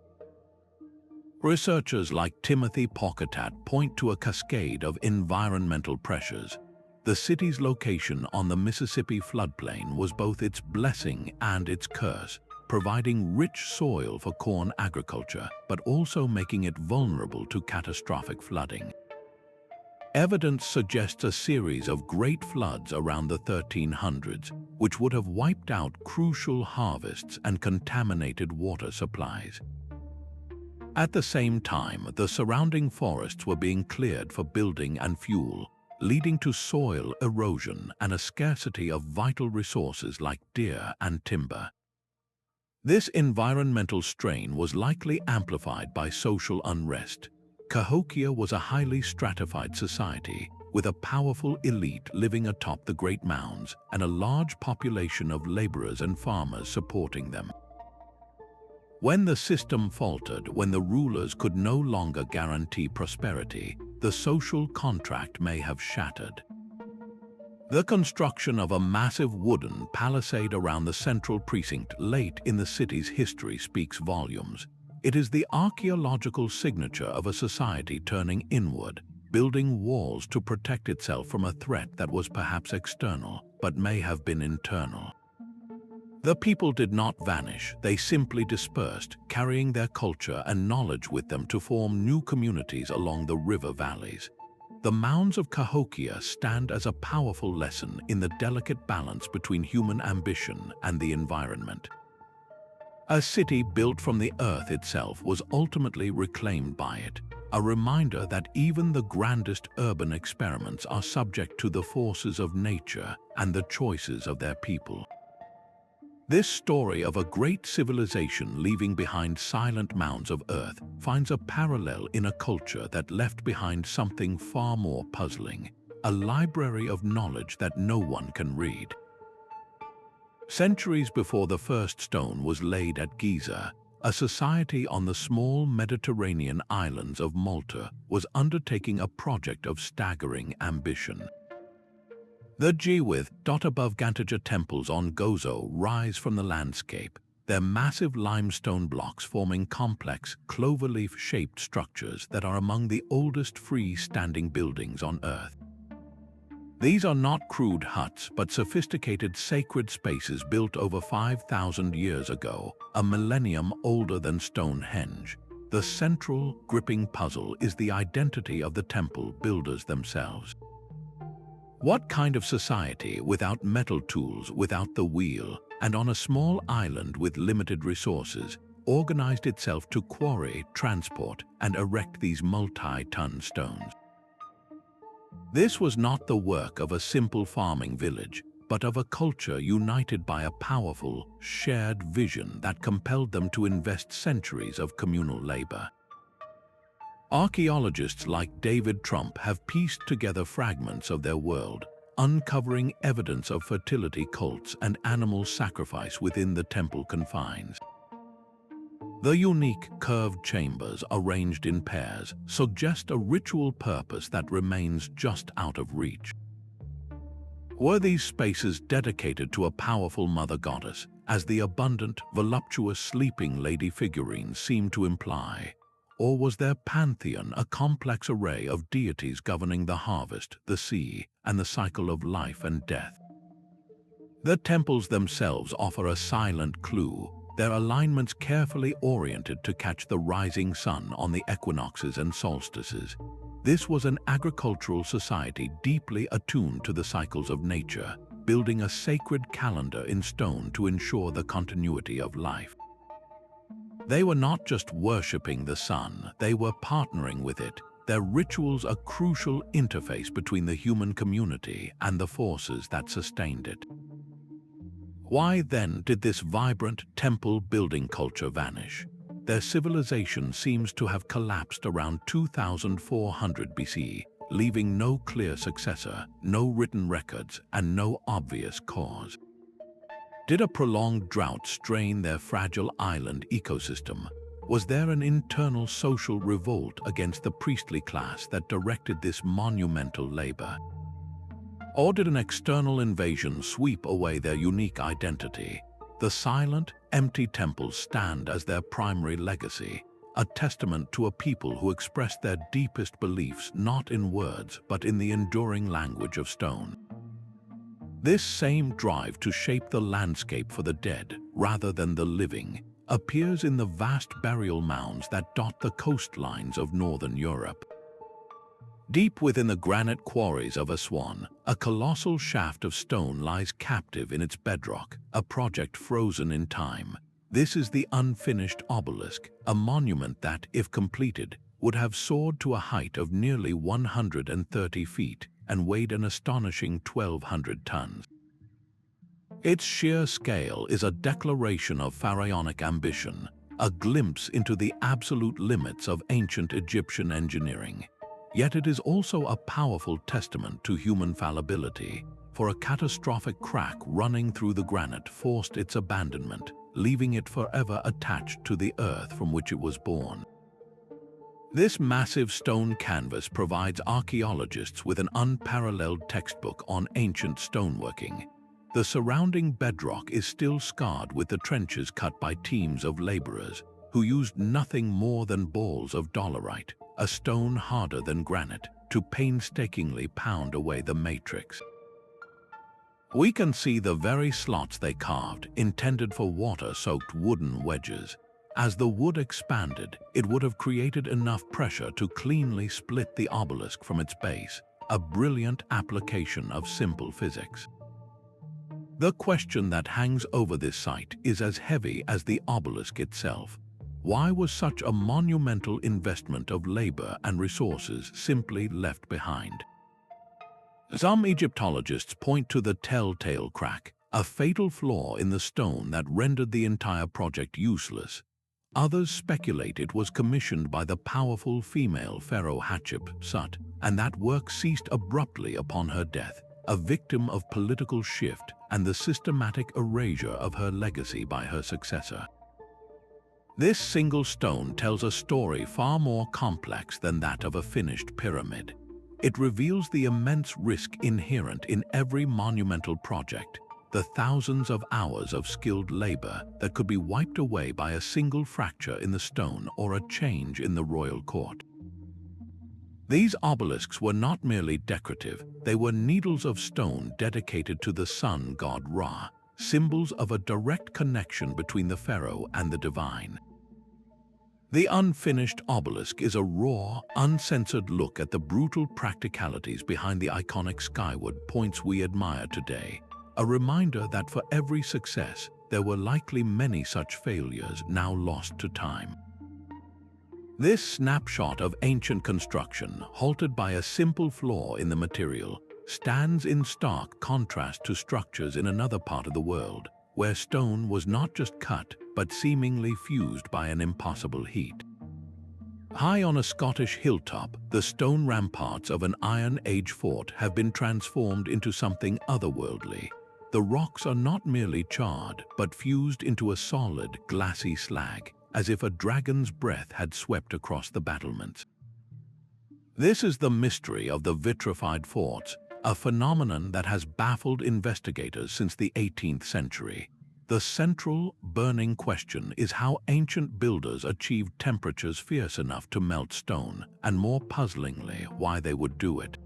Researchers like Timothy Pocketat point to a cascade of environmental pressures. The city's location on the Mississippi floodplain was both its blessing and its curse, providing rich soil for corn agriculture, but also making it vulnerable to catastrophic flooding. Evidence suggests a series of great floods around the 1300s, which would have wiped out crucial harvests and contaminated water supplies. At the same time, the surrounding forests were being cleared for building and fuel, leading to soil erosion and a scarcity of vital resources like deer and timber. This environmental strain was likely amplified by social unrest. Cahokia was a highly stratified society, with a powerful elite living atop the Great Mounds and a large population of laborers and farmers supporting them. When the system faltered, when the rulers could no longer guarantee prosperity, the social contract may have shattered. The construction of a massive wooden palisade around the central precinct late in the city's history speaks volumes. It is the archaeological signature of a society turning inward, building walls to protect itself from a threat that was perhaps external, but may have been internal. The people did not vanish, they simply dispersed, carrying their culture and knowledge with them to form new communities along the river valleys. The mounds of Cahokia stand as a powerful lesson in the delicate balance between human ambition and the environment. A city built from the earth itself was ultimately reclaimed by it, a reminder that even the grandest urban experiments are subject to the forces of nature and the choices of their people. This story of a great civilization leaving behind silent mounds of earth finds a parallel in a culture that left behind something far more puzzling, a library of knowledge that no one can read. Centuries before the first stone was laid at Giza, a society on the small Mediterranean islands of Malta was undertaking a project of staggering ambition. The Jiwith above Gantaja temples on Gozo rise from the landscape, their massive limestone blocks forming complex, cloverleaf-shaped structures that are among the oldest free-standing buildings on Earth. These are not crude huts, but sophisticated sacred spaces built over 5,000 years ago, a millennium older than Stonehenge. The central, gripping puzzle is the identity of the temple builders themselves. What kind of society without metal tools, without the wheel, and on a small island with limited resources, organized itself to quarry, transport, and erect these multi-ton stones? This was not the work of a simple farming village, but of a culture united by a powerful, shared vision that compelled them to invest centuries of communal labor. Archaeologists like David Trump have pieced together fragments of their world, uncovering evidence of fertility cults and animal sacrifice within the temple confines. The unique curved chambers arranged in pairs suggest a ritual purpose that remains just out of reach. Were these spaces dedicated to a powerful mother goddess, as the abundant, voluptuous sleeping lady figurines seem to imply? Or was their pantheon a complex array of deities governing the harvest, the sea, and the cycle of life and death? The temples themselves offer a silent clue, their alignments carefully oriented to catch the rising sun on the equinoxes and solstices. This was an agricultural society deeply attuned to the cycles of nature, building a sacred calendar in stone to ensure the continuity of life. They were not just worshipping the sun, they were partnering with it. Their rituals a crucial interface between the human community and the forces that sustained it. Why then did this vibrant temple building culture vanish? Their civilization seems to have collapsed around 2400 BC, leaving no clear successor, no written records, and no obvious cause. Did a prolonged drought strain their fragile island ecosystem? Was there an internal social revolt against the priestly class that directed this monumental labor? Or did an external invasion sweep away their unique identity? The silent, empty temples stand as their primary legacy, a testament to a people who expressed their deepest beliefs not in words but in the enduring language of stone. This same drive to shape the landscape for the dead rather than the living appears in the vast burial mounds that dot the coastlines of northern Europe. Deep within the granite quarries of Aswan, a colossal shaft of stone lies captive in its bedrock, a project frozen in time. This is the unfinished obelisk, a monument that, if completed, would have soared to a height of nearly 130 feet and weighed an astonishing 1,200 tons. Its sheer scale is a declaration of pharaonic ambition, a glimpse into the absolute limits of ancient Egyptian engineering. Yet it is also a powerful testament to human fallibility, for a catastrophic crack running through the granite forced its abandonment, leaving it forever attached to the earth from which it was born. This massive stone canvas provides archaeologists with an unparalleled textbook on ancient stoneworking. The surrounding bedrock is still scarred with the trenches cut by teams of laborers who used nothing more than balls of dolerite, a stone harder than granite, to painstakingly pound away the matrix. We can see the very slots they carved, intended for water-soaked wooden wedges. As the wood expanded, it would have created enough pressure to cleanly split the obelisk from its base, a brilliant application of simple physics. The question that hangs over this site is as heavy as the obelisk itself. Why was such a monumental investment of labor and resources simply left behind? Some Egyptologists point to the telltale crack, a fatal flaw in the stone that rendered the entire project useless. Others speculate it was commissioned by the powerful female pharaoh Hatshepsut, and that work ceased abruptly upon her death, a victim of political shift and the systematic erasure of her legacy by her successor. This single stone tells a story far more complex than that of a finished pyramid. It reveals the immense risk inherent in every monumental project, the thousands of hours of skilled labor that could be wiped away by a single fracture in the stone or a change in the royal court. These obelisks were not merely decorative, they were needles of stone dedicated to the sun god Ra, symbols of a direct connection between the pharaoh and the divine. The unfinished obelisk is a raw, uncensored look at the brutal practicalities behind the iconic skyward points we admire today, a reminder that for every success, there were likely many such failures now lost to time. This snapshot of ancient construction, halted by a simple flaw in the material, stands in stark contrast to structures in another part of the world, where stone was not just cut, but seemingly fused by an impossible heat. High on a Scottish hilltop, the stone ramparts of an Iron Age fort have been transformed into something otherworldly. The rocks are not merely charred, but fused into a solid, glassy slag, as if a dragon's breath had swept across the battlements. This is the mystery of the vitrified forts, a phenomenon that has baffled investigators since the 18th century. The central, burning question is how ancient builders achieved temperatures fierce enough to melt stone, and more puzzlingly, why they would do it.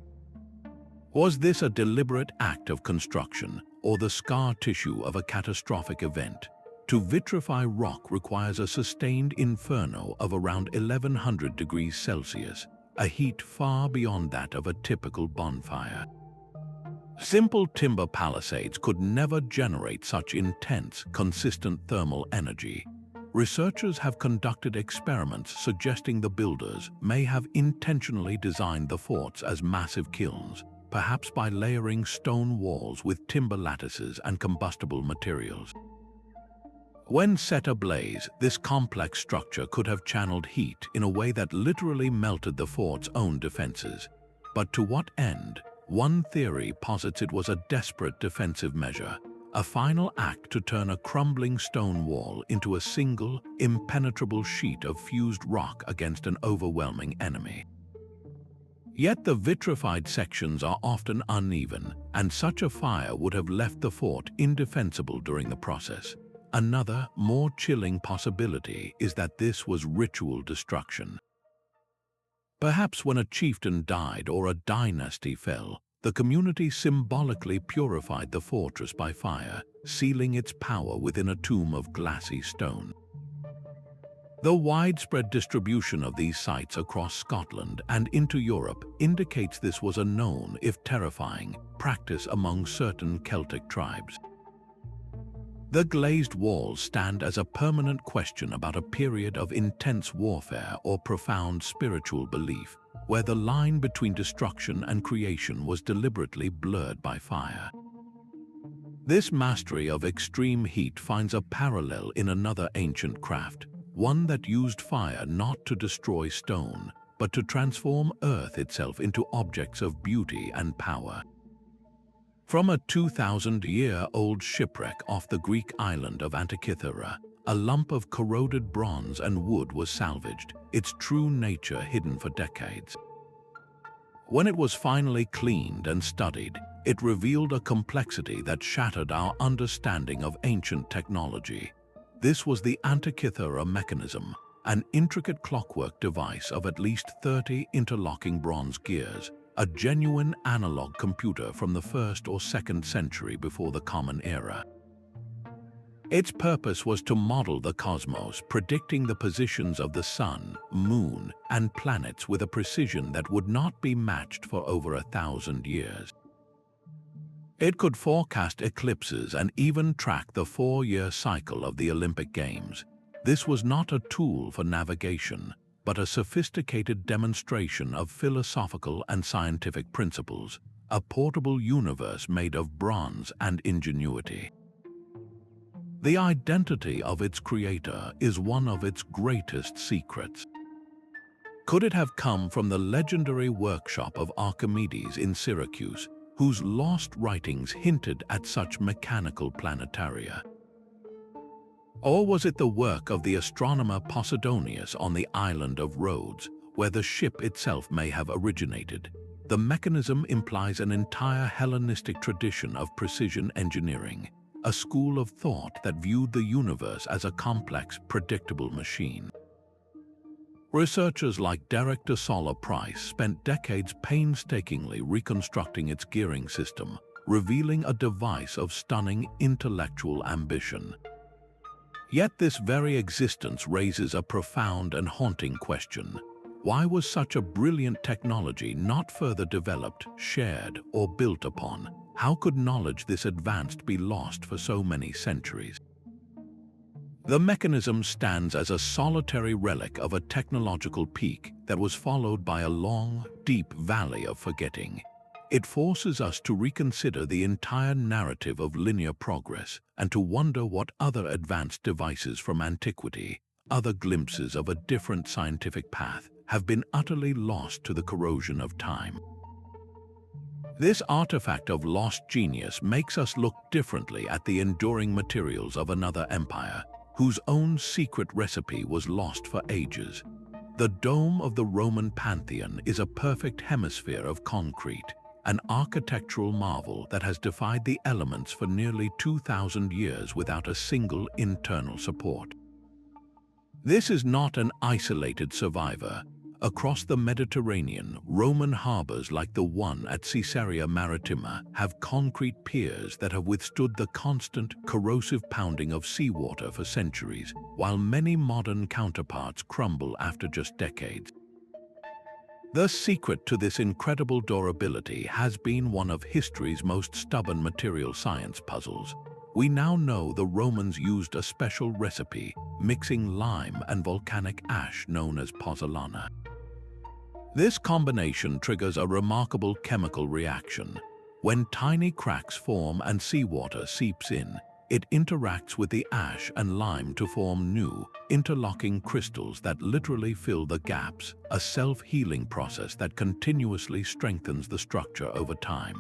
Was this a deliberate act of construction, or the scar tissue of a catastrophic event? To vitrify rock requires a sustained inferno of around 1100 degrees Celsius, a heat far beyond that of a typical bonfire. Simple timber palisades could never generate such intense, consistent thermal energy. Researchers have conducted experiments suggesting the builders may have intentionally designed the forts as massive kilns, perhaps by layering stone walls with timber lattices and combustible materials. When set ablaze, this complex structure could have channeled heat in a way that literally melted the fort's own defenses. But to what end? One theory posits it was a desperate defensive measure, a final act to turn a crumbling stone wall into a single, impenetrable sheet of fused rock against an overwhelming enemy. Yet the vitrified sections are often uneven, and such a fire would have left the fort indefensible during the process. Another, more chilling possibility is that this was ritual destruction. Perhaps when a chieftain died or a dynasty fell, the community symbolically purified the fortress by fire, sealing its power within a tomb of glassy stone. The widespread distribution of these sites across Scotland and into Europe indicates this was a known, if terrifying, practice among certain Celtic tribes. The glazed walls stand as a permanent question about a period of intense warfare or profound spiritual belief, where the line between destruction and creation was deliberately blurred by fire. This mastery of extreme heat finds a parallel in another ancient craft, one that used fire not to destroy stone, but to transform earth itself into objects of beauty and power. From a 2,000-year-old shipwreck off the Greek island of Antikythera, a lump of corroded bronze and wood was salvaged, its true nature hidden for decades. When it was finally cleaned and studied, it revealed a complexity that shattered our understanding of ancient technology. This was the Antikythera Mechanism, an intricate clockwork device of at least 30 interlocking bronze gears, a genuine analog computer from the 1st or 2nd century before the Common Era. Its purpose was to model the cosmos, predicting the positions of the sun, moon, and planets with a precision that would not be matched for over 1,000 years. It could forecast eclipses and even track the 4-year cycle of the Olympic Games. This was not a tool for navigation, but a sophisticated demonstration of philosophical and scientific principles, a portable universe made of bronze and ingenuity. The identity of its creator is one of its greatest secrets. Could it have come from the legendary workshop of Archimedes in Syracuse, whose lost writings hinted at such mechanical planetaria? Or was it the work of the astronomer Posidonius on the island of Rhodes, where the ship itself may have originated? The mechanism implies an entire Hellenistic tradition of precision engineering, a school of thought that viewed the universe as a complex, predictable machine. Researchers like Derek de Solla Price spent decades painstakingly reconstructing its gearing system, revealing a device of stunning intellectual ambition. Yet this very existence raises a profound and haunting question. Why was such a brilliant technology not further developed, shared, or built upon? How could knowledge this advanced be lost for so many centuries? The mechanism stands as a solitary relic of a technological peak that was followed by a long, deep valley of forgetting. It forces us to reconsider the entire narrative of linear progress and to wonder what other advanced devices from antiquity, other glimpses of a different scientific path, have been utterly lost to the corrosion of time. This artifact of lost genius makes us look differently at the enduring materials of another empire, whose own secret recipe was lost for ages. The dome of the Roman Pantheon is a perfect hemisphere of concrete, an architectural marvel that has defied the elements for nearly 2,000 years without a single internal support. This is not an isolated survivor. Across the Mediterranean, Roman harbors like the one at Caesarea Maritima have concrete piers that have withstood the constant, corrosive pounding of seawater for centuries, while many modern counterparts crumble after just decades. The secret to this incredible durability has been one of history's most stubborn material science puzzles. We now know the Romans used a special recipe, mixing lime and volcanic ash known as pozzolana. This combination triggers a remarkable chemical reaction. When tiny cracks form and seawater seeps in, it interacts with the ash and lime to form new, interlocking crystals that literally fill the gaps, a self-healing process that continuously strengthens the structure over time.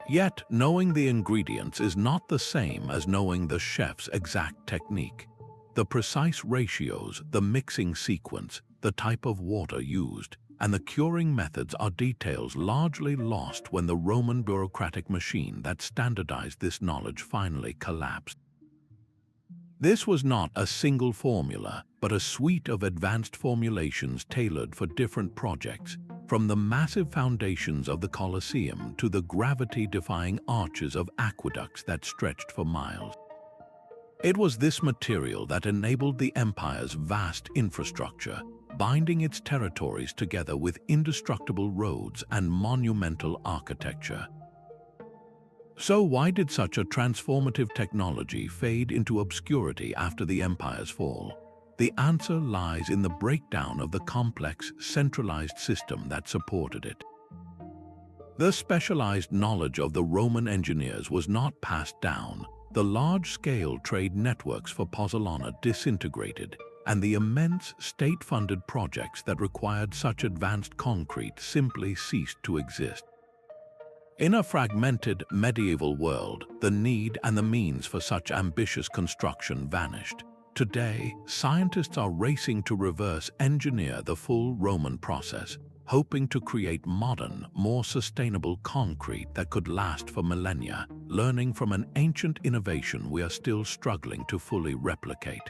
Yet, knowing the ingredients is not the same as knowing the chef's exact technique. The precise ratios, the mixing sequence, the type of water used, and the curing methods are details largely lost when the Roman bureaucratic machine that standardized this knowledge finally collapsed. This was not a single formula, but a suite of advanced formulations tailored for different projects, from the massive foundations of the Colosseum to the gravity-defying arches of aqueducts that stretched for miles. It was this material that enabled the empire's vast infrastructure, binding its territories together with indestructible roads and monumental architecture. So why did such a transformative technology fade into obscurity after the empire's fall? The answer lies in the breakdown of the complex, centralized system that supported it. The specialized knowledge of the Roman engineers was not passed down. The large-scale trade networks for pozzolana disintegrated, and the immense state-funded projects that required such advanced concrete simply ceased to exist. In a fragmented medieval world, the need and the means for such ambitious construction vanished. Today, scientists are racing to reverse engineer the full Roman process, hoping to create modern, more sustainable concrete that could last for millennia, learning from an ancient innovation we are still struggling to fully replicate.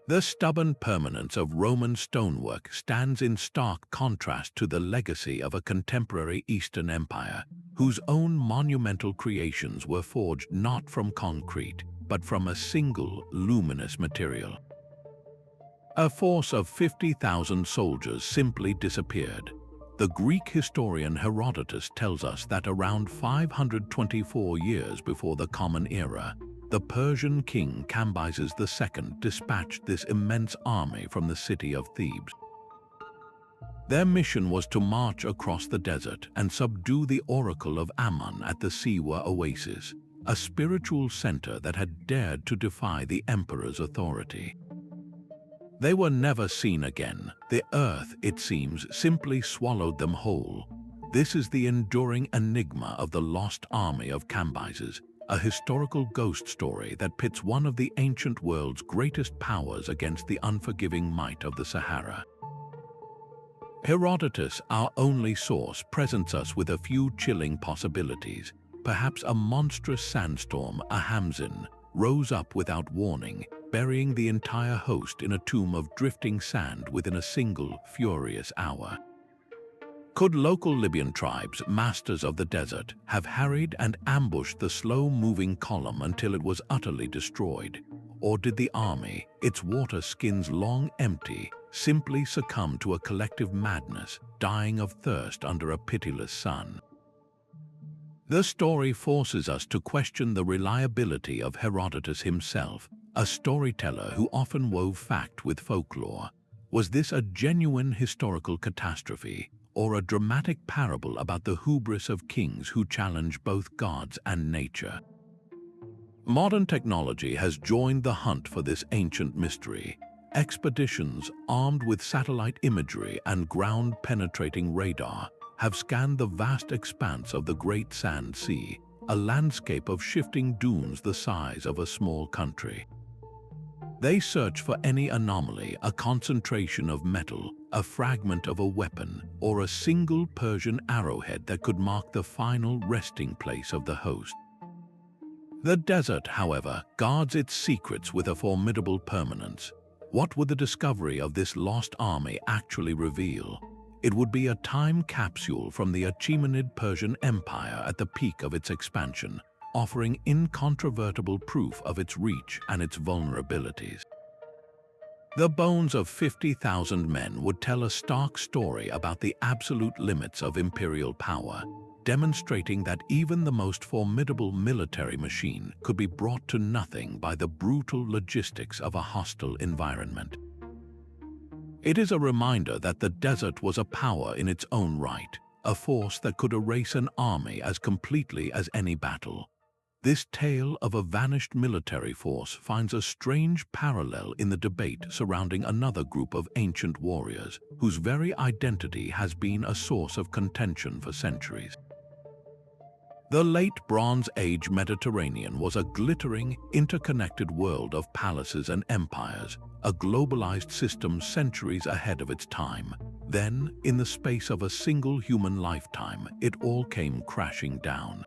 The stubborn permanence of Roman stonework stands in stark contrast to the legacy of a contemporary Eastern empire, whose own monumental creations were forged not from concrete, but from a single, luminous material. A force of 50,000 soldiers simply disappeared. The Greek historian Herodotus tells us that around 524 years before the Common Era, the Persian king Cambyses II dispatched this immense army from the city of Thebes. Their mission was to march across the desert and subdue the oracle of Ammon at the Siwa oasis, a spiritual center that had dared to defy the emperor's authority. They were never seen again. The earth, it seems, simply swallowed them whole. This is the enduring enigma of the lost army of Cambyses, a historical ghost story that pits one of the ancient world's greatest powers against the unforgiving might of the Sahara. Herodotus, our only source, presents us with a few chilling possibilities. Perhaps a monstrous sandstorm, a Hamzin, rose up without warning, burying the entire host in a tomb of drifting sand within a single furious hour. Could local Libyan tribes, masters of the desert, have harried and ambushed the slow-moving column until it was utterly destroyed? Or did the army, its water skins long empty, simply succumb to a collective madness, dying of thirst under a pitiless sun? The story forces us to question the reliability of Herodotus himself, a storyteller who often wove fact with folklore. Was this a genuine historical catastrophe, or a dramatic parable about the hubris of kings who challenge both gods and nature? Modern technology has joined the hunt for this ancient mystery. Expeditions armed with satellite imagery and ground-penetrating radar have scanned the vast expanse of the Great Sand Sea, a landscape of shifting dunes the size of a small country. They search for any anomaly, a concentration of metal, a fragment of a weapon, or a single Persian arrowhead that could mark the final resting place of the host. The desert, however, guards its secrets with a formidable permanence. What would the discovery of this lost army actually reveal? It would be a time capsule from the Achaemenid Persian Empire at the peak of its expansion, offering incontrovertible proof of its reach and its vulnerabilities. The bones of 50,000 men would tell a stark story about the absolute limits of imperial power, demonstrating that even the most formidable military machine could be brought to nothing by the brutal logistics of a hostile environment. It is a reminder that the desert was a power in its own right, a force that could erase an army as completely as any battle. This tale of a vanished military force finds a strange parallel in the debate surrounding another group of ancient warriors, whose very identity has been a source of contention for centuries. The late Bronze Age Mediterranean was a glittering, interconnected world of palaces and empires, a globalized system centuries ahead of its time. Then, in the space of a single human lifetime, it all came crashing down.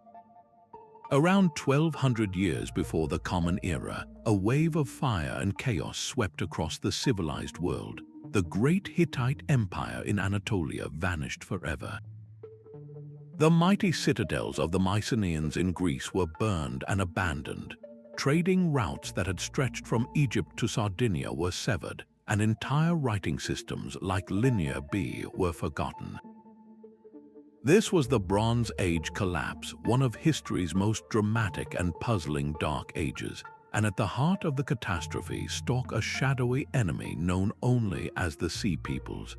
Around 1200 years before the Common Era, a wave of fire and chaos swept across the civilized world. The great Hittite Empire in Anatolia vanished forever. The mighty citadels of the Mycenaeans in Greece were burned and abandoned. Trading routes that had stretched from Egypt to Sardinia were severed, and entire writing systems like Linear B were forgotten. This was the Bronze Age collapse, one of history's most dramatic and puzzling dark ages, and at the heart of the catastrophe stalked a shadowy enemy known only as the Sea Peoples.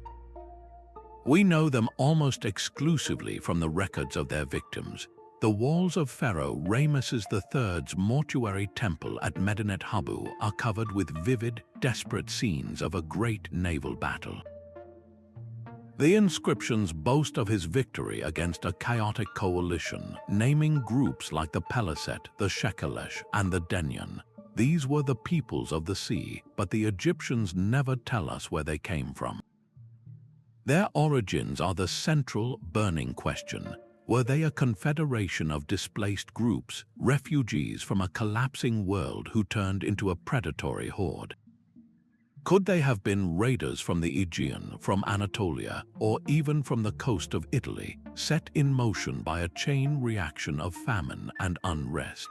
We know them almost exclusively from the records of their victims. The walls of Pharaoh Ramesses III's mortuary temple at Medinet Habu are covered with vivid, desperate scenes of a great naval battle. The inscriptions boast of his victory against a chaotic coalition, naming groups like the Peliset, the Shekelesh, and the Denyen. These were the peoples of the sea, but the Egyptians never tell us where they came from. Their origins are the central, burning question. Were they a confederation of displaced groups, refugees from a collapsing world who turned into a predatory horde? Could they have been raiders from the Aegean, from Anatolia, or even from the coast of Italy, set in motion by a chain reaction of famine and unrest?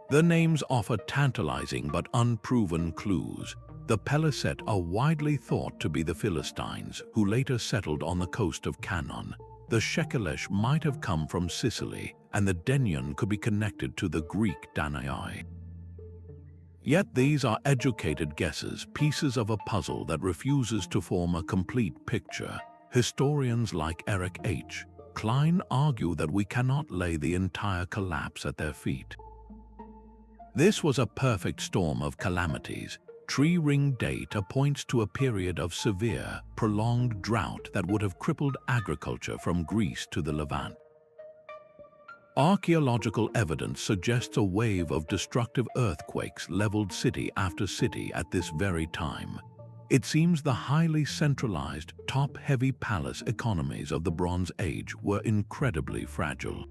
The names offer tantalizing but unproven clues. The Peliset are widely thought to be the Philistines, who later settled on the coast of Canaan. The Shekelesh might have come from Sicily, and the Denyon could be connected to the Greek Danaoi. Yet these are educated guesses, pieces of a puzzle that refuses to form a complete picture. Historians like Eric H. Klein argue that we cannot lay the entire collapse at their feet. This was a perfect storm of calamities. Tree ring data points to a period of severe, prolonged drought that would have crippled agriculture from Greece to the Levant. Archaeological evidence suggests a wave of destructive earthquakes leveled city after city at this very time. It seems the highly centralized, top-heavy palace economies of the Bronze Age were incredibly fragile.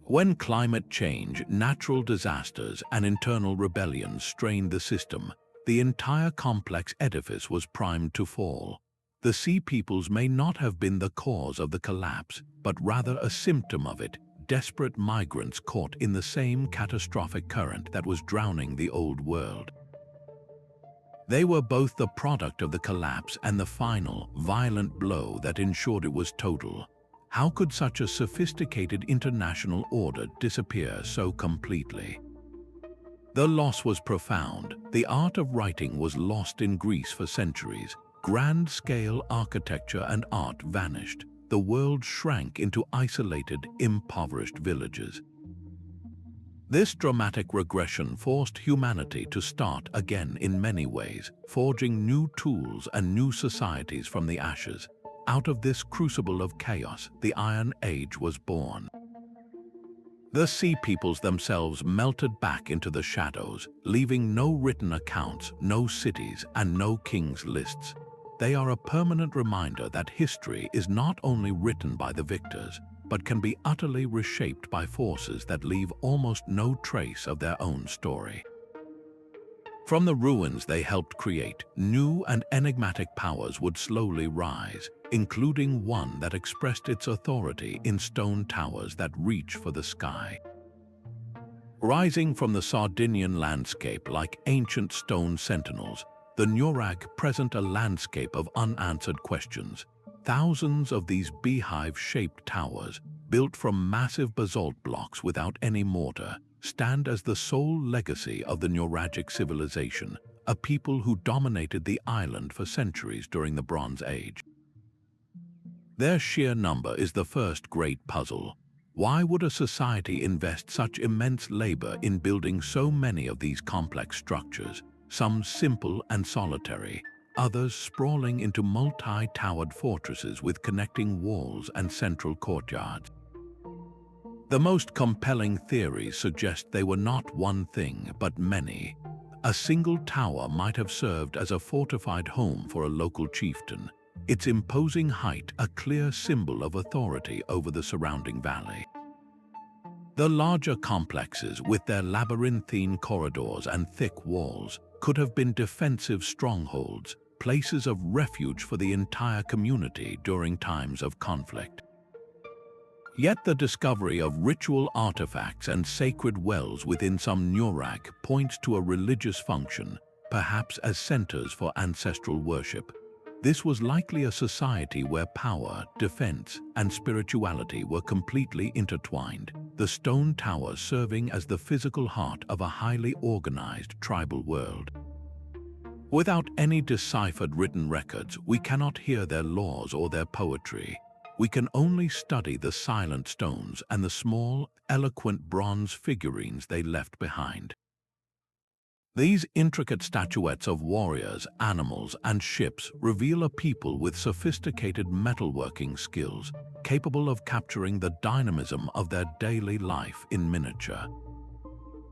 When climate change, natural disasters, and internal rebellions strained the system, the entire complex edifice was primed to fall. The Sea Peoples may not have been the cause of the collapse, but rather a symptom of it, desperate migrants caught in the same catastrophic current that was drowning the Old World. They were both the product of the collapse and the final, violent blow that ensured it was total. How could such a sophisticated international order disappear so completely? The loss was profound. The art of writing was lost in Greece for centuries. Grand-scale architecture and art vanished. The world shrank into isolated, impoverished villages. This dramatic regression forced humanity to start again in many ways, forging new tools and new societies from the ashes. Out of this crucible of chaos, the Iron Age was born. The Sea Peoples themselves melted back into the shadows, leaving no written accounts, no cities, and no kings' lists. They are a permanent reminder that history is not only written by the victors, but can be utterly reshaped by forces that leave almost no trace of their own story. From the ruins they helped create, new and enigmatic powers would slowly rise, including one that expressed its authority in stone towers that reach for the sky. Rising from the Sardinian landscape like ancient stone sentinels, the Nurag present a landscape of unanswered questions. Thousands of these beehive-shaped towers, built from massive basalt blocks without any mortar, stand as the sole legacy of the Nuragic civilization, a people who dominated the island for centuries during the Bronze Age. Their sheer number is the first great puzzle. Why would a society invest such immense labor in building so many of these complex structures, some simple and solitary, others sprawling into multi-towered fortresses with connecting walls and central courtyards? The most compelling theories suggest they were not one thing, but many. A single tower might have served as a fortified home for a local chieftain, its imposing height a clear symbol of authority over the surrounding valley. The larger complexes, with their labyrinthine corridors and thick walls, could have been defensive strongholds, places of refuge for the entire community during times of conflict. Yet the discovery of ritual artifacts and sacred wells within some Nurag points to a religious function, perhaps as centers for ancestral worship. This was likely a society where power, defense, and spirituality were completely intertwined, the stone towers serving as the physical heart of a highly organized tribal world. Without any deciphered written records, we cannot hear their laws or their poetry. We can only study the silent stones and the small, eloquent bronze figurines they left behind. These intricate statuettes of warriors, animals, and ships reveal a people with sophisticated metalworking skills, capable of capturing the dynamism of their daily life in miniature.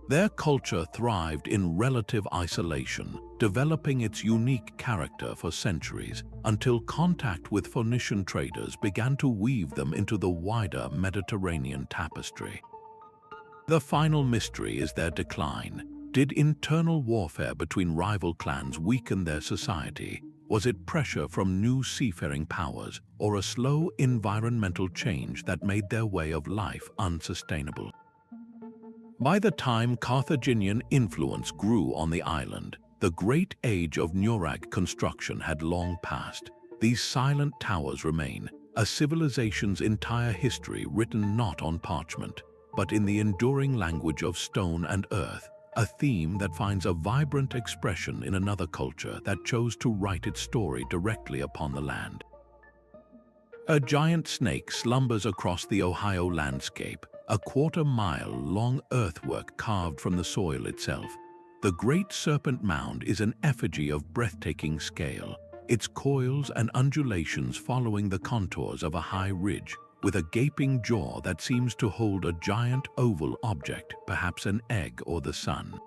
Their culture thrived in relative isolation, developing its unique character for centuries, until contact with Phoenician traders began to weave them into the wider Mediterranean tapestry. The final mystery is their decline. Did internal warfare between rival clans weaken their society? Was it pressure from new seafaring powers, or a slow environmental change that made their way of life unsustainable? By the time Carthaginian influence grew on the island, The great age of Nurag construction had long passed. These silent towers remain, a civilization's entire history written not on parchment, but in the enduring language of stone and earth, a theme that finds a vibrant expression in another culture that chose to write its story directly upon the land. A giant snake slumbers across the Ohio landscape, a quarter-mile-long earthwork carved from the soil itself. The Great Serpent Mound is an effigy of breathtaking scale, its coils and undulations following the contours of a high ridge, with a gaping jaw that seems to hold a giant oval object, perhaps an egg or the sun.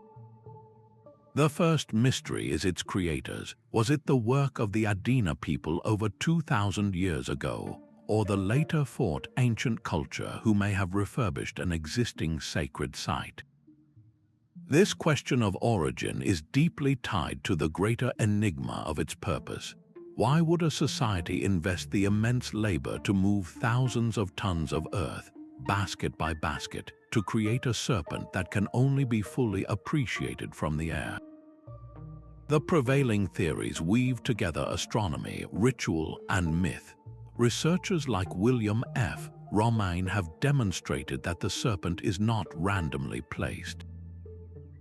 The first mystery is its creators. Was it the work of the Adena people over 2,000 years ago, or the later fought ancient culture who may have refurbished an existing sacred site? This question of origin is deeply tied to the greater enigma of its purpose. Why would a society invest the immense labor to move thousands of tons of earth, basket by basket, to create a serpent that can only be fully appreciated from the air? The prevailing theories weave together astronomy, ritual, and myth. Researchers like William F. Romaine have demonstrated that the serpent is not randomly placed.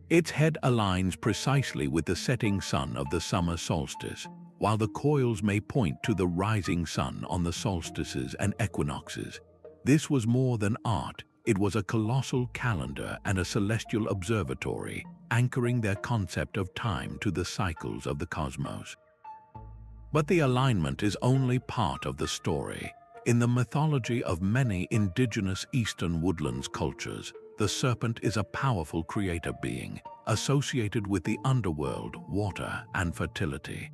Its head aligns precisely with the setting sun of the summer solstice, while the coils may point to the rising sun on the solstices and equinoxes. This was more than art. It was a colossal calendar and a celestial observatory, anchoring their concept of time to the cycles of the cosmos. But the alignment is only part of the story. In the mythology of many indigenous Eastern Woodlands cultures, the serpent is a powerful creator being, associated with the underworld, water, and fertility.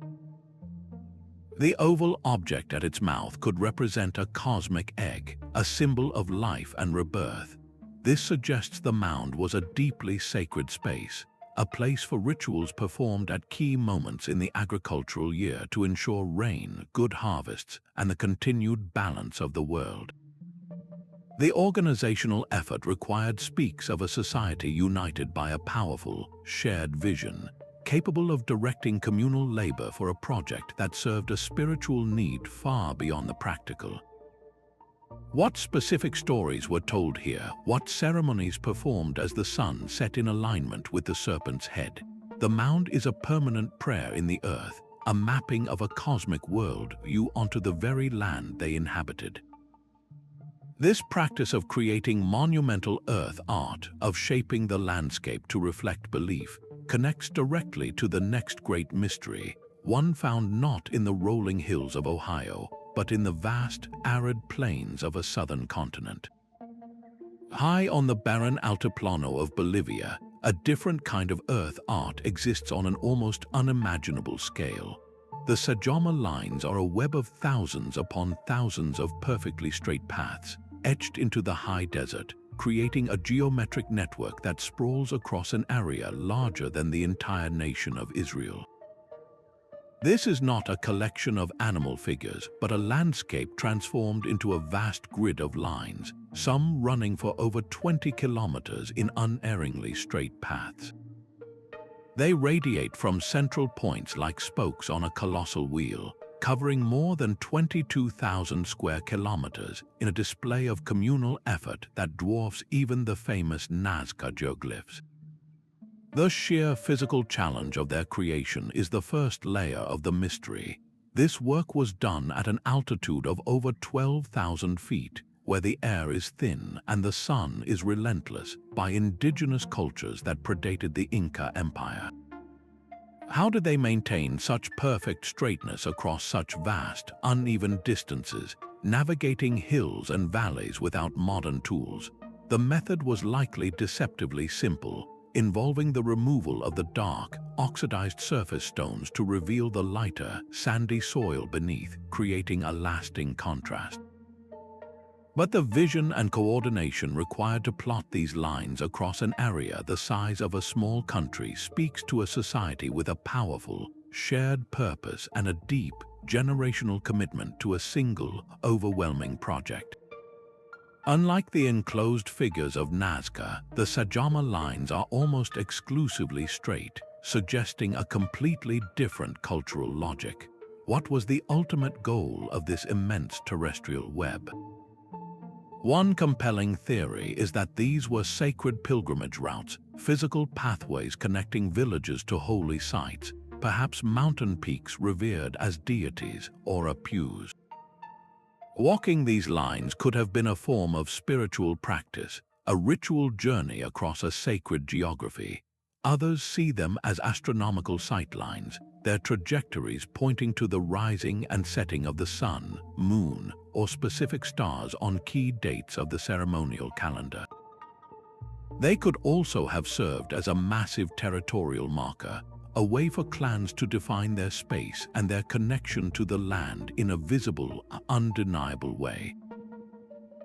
The oval object at its mouth could represent a cosmic egg, a symbol of life and rebirth. This suggests the mound was a deeply sacred space, a place for rituals performed at key moments in the agricultural year to ensure rain, good harvests, and the continued balance of the world. The organizational effort required speaks of a society united by a powerful, shared vision, capable of directing communal labor for a project that served a spiritual need far beyond the practical. What specific stories were told here? What ceremonies performed as the sun set in alignment with the serpent's head? The mound is a permanent prayer in the earth, a mapping of a cosmic world view onto the very land they inhabited. This practice of creating monumental earth art, of shaping the landscape to reflect belief, connects directly to the next great mystery, one found not in the rolling hills of Ohio, but in the vast, arid plains of a southern continent. High on the barren Altiplano of Bolivia, a different kind of earth art exists on an almost unimaginable scale. The Nazca Lines are a web of thousands upon thousands of perfectly straight paths, etched into the high desert, creating a geometric network that sprawls across an area larger than the entire nation of Israel. This is not a collection of animal figures, but a landscape transformed into a vast grid of lines, some running for over 20 kilometers in unerringly straight paths. They radiate from central points like spokes on a colossal wheel, covering more than 22,000 square kilometers in a display of communal effort that dwarfs even the famous Nazca geoglyphs. The sheer physical challenge of their creation is the first layer of the mystery. This work was done at an altitude of over 12,000 feet, where the air is thin and the sun is relentless, by indigenous cultures that predated the Inca Empire. How did they maintain such perfect straightness across such vast, uneven distances, navigating hills and valleys without modern tools? The method was likely deceptively simple, involving the removal of the dark, oxidized surface stones to reveal the lighter, sandy soil beneath, creating a lasting contrast. But the vision and coordination required to plot these lines across an area the size of a small country speaks to a society with a powerful, shared purpose and a deep, generational commitment to a single, overwhelming project. Unlike the enclosed figures of Nazca, the Nazca Lines are almost exclusively straight, suggesting a completely different cultural logic. What was the ultimate goal of this immense terrestrial web? One compelling theory is that these were sacred pilgrimage routes, physical pathways connecting villages to holy sites, perhaps mountain peaks revered as deities or apus. Walking these lines could have been a form of spiritual practice, a ritual journey across a sacred geography. Others see them as astronomical sightlines, their trajectories pointing to the rising and setting of the sun, moon, or specific stars on key dates of the ceremonial calendar. They could also have served as a massive territorial marker, a way for clans to define their space and their connection to the land in a visible, undeniable way.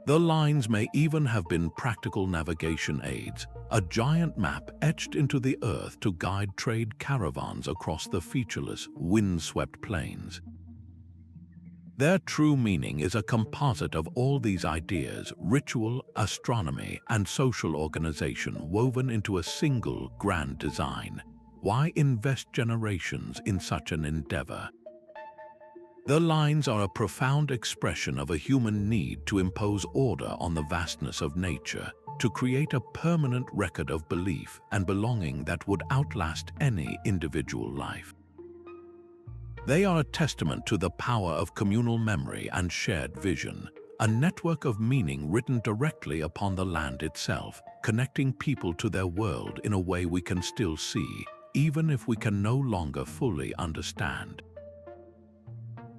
The lines may even have been practical navigation aids, a giant map etched into the earth to guide trade caravans across the featureless, wind-swept plains. Their true meaning is a composite of all these ideas, ritual, astronomy, and social organization woven into a single grand design. Why invest generations in such an endeavor? The lines are a profound expression of a human need to impose order on the vastness of nature, to create a permanent record of belief and belonging that would outlast any individual life. They are a testament to the power of communal memory and shared vision, a network of meaning written directly upon the land itself, connecting people to their world in a way we can still see, even if we can no longer fully understand.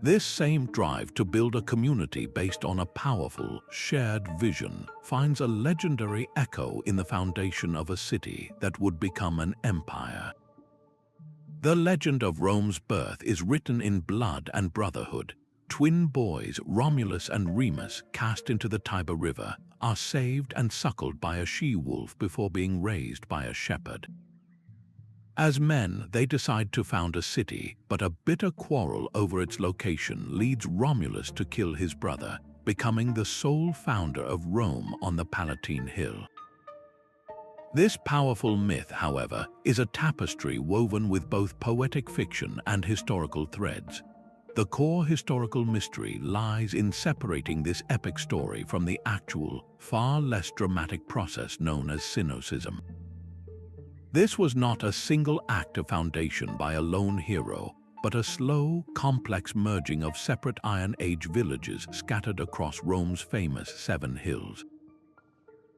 This same drive to build a community based on a powerful, shared vision finds a legendary echo in the foundation of a city that would become an empire. The legend of Rome's birth is written in blood and brotherhood. Twin boys, Romulus and Remus, cast into the Tiber River, are saved and suckled by a she-wolf before being raised by a shepherd. As men, they decide to found a city, but a bitter quarrel over its location leads Romulus to kill his brother, becoming the sole founder of Rome on the Palatine Hill. This powerful myth, however, is a tapestry woven with both poetic fiction and historical threads. The core historical mystery lies in separating this epic story from the actual, far less dramatic process known as Cynocism. This was not a single act of foundation by a lone hero, but a slow, complex merging of separate Iron Age villages scattered across Rome's famous Seven Hills.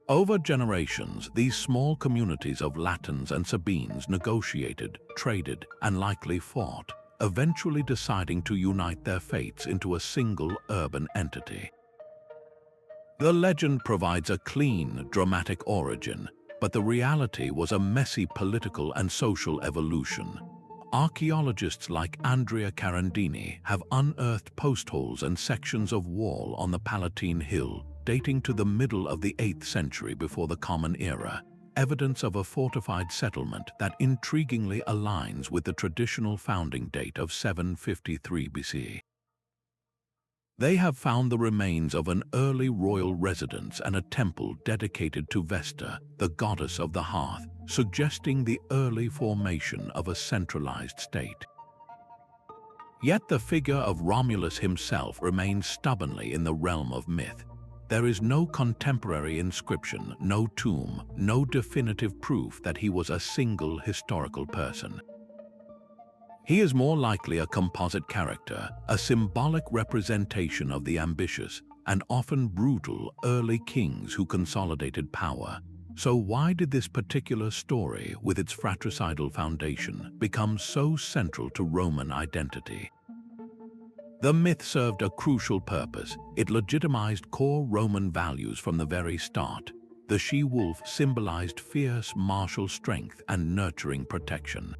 Over generations, these small communities of Latins and Sabines negotiated, traded, and likely fought, eventually deciding to unite their fates into a single urban entity. The legend provides a clean, dramatic origin, but the reality was a messy political and social evolution. Archaeologists like Andrea Carandini have unearthed post holes and sections of wall on the Palatine Hill dating to the middle of the 8th century before the Common Era, evidence of a fortified settlement that intriguingly aligns with the traditional founding date of 753 BC. They have found the remains of an early royal residence and a temple dedicated to Vesta, the goddess of the hearth, suggesting the early formation of a centralized state. Yet the figure of Romulus himself remains stubbornly in the realm of myth. There is no contemporary inscription, no tomb, no definitive proof that he was a single historical person. He is more likely a composite character, a symbolic representation of the ambitious and often brutal early kings who consolidated power. So why did this particular story, with its fratricidal foundation, become so central to Roman identity? The myth served a crucial purpose. It legitimized core Roman values from the very start. The she-wolf symbolized fierce martial strength and nurturing protection.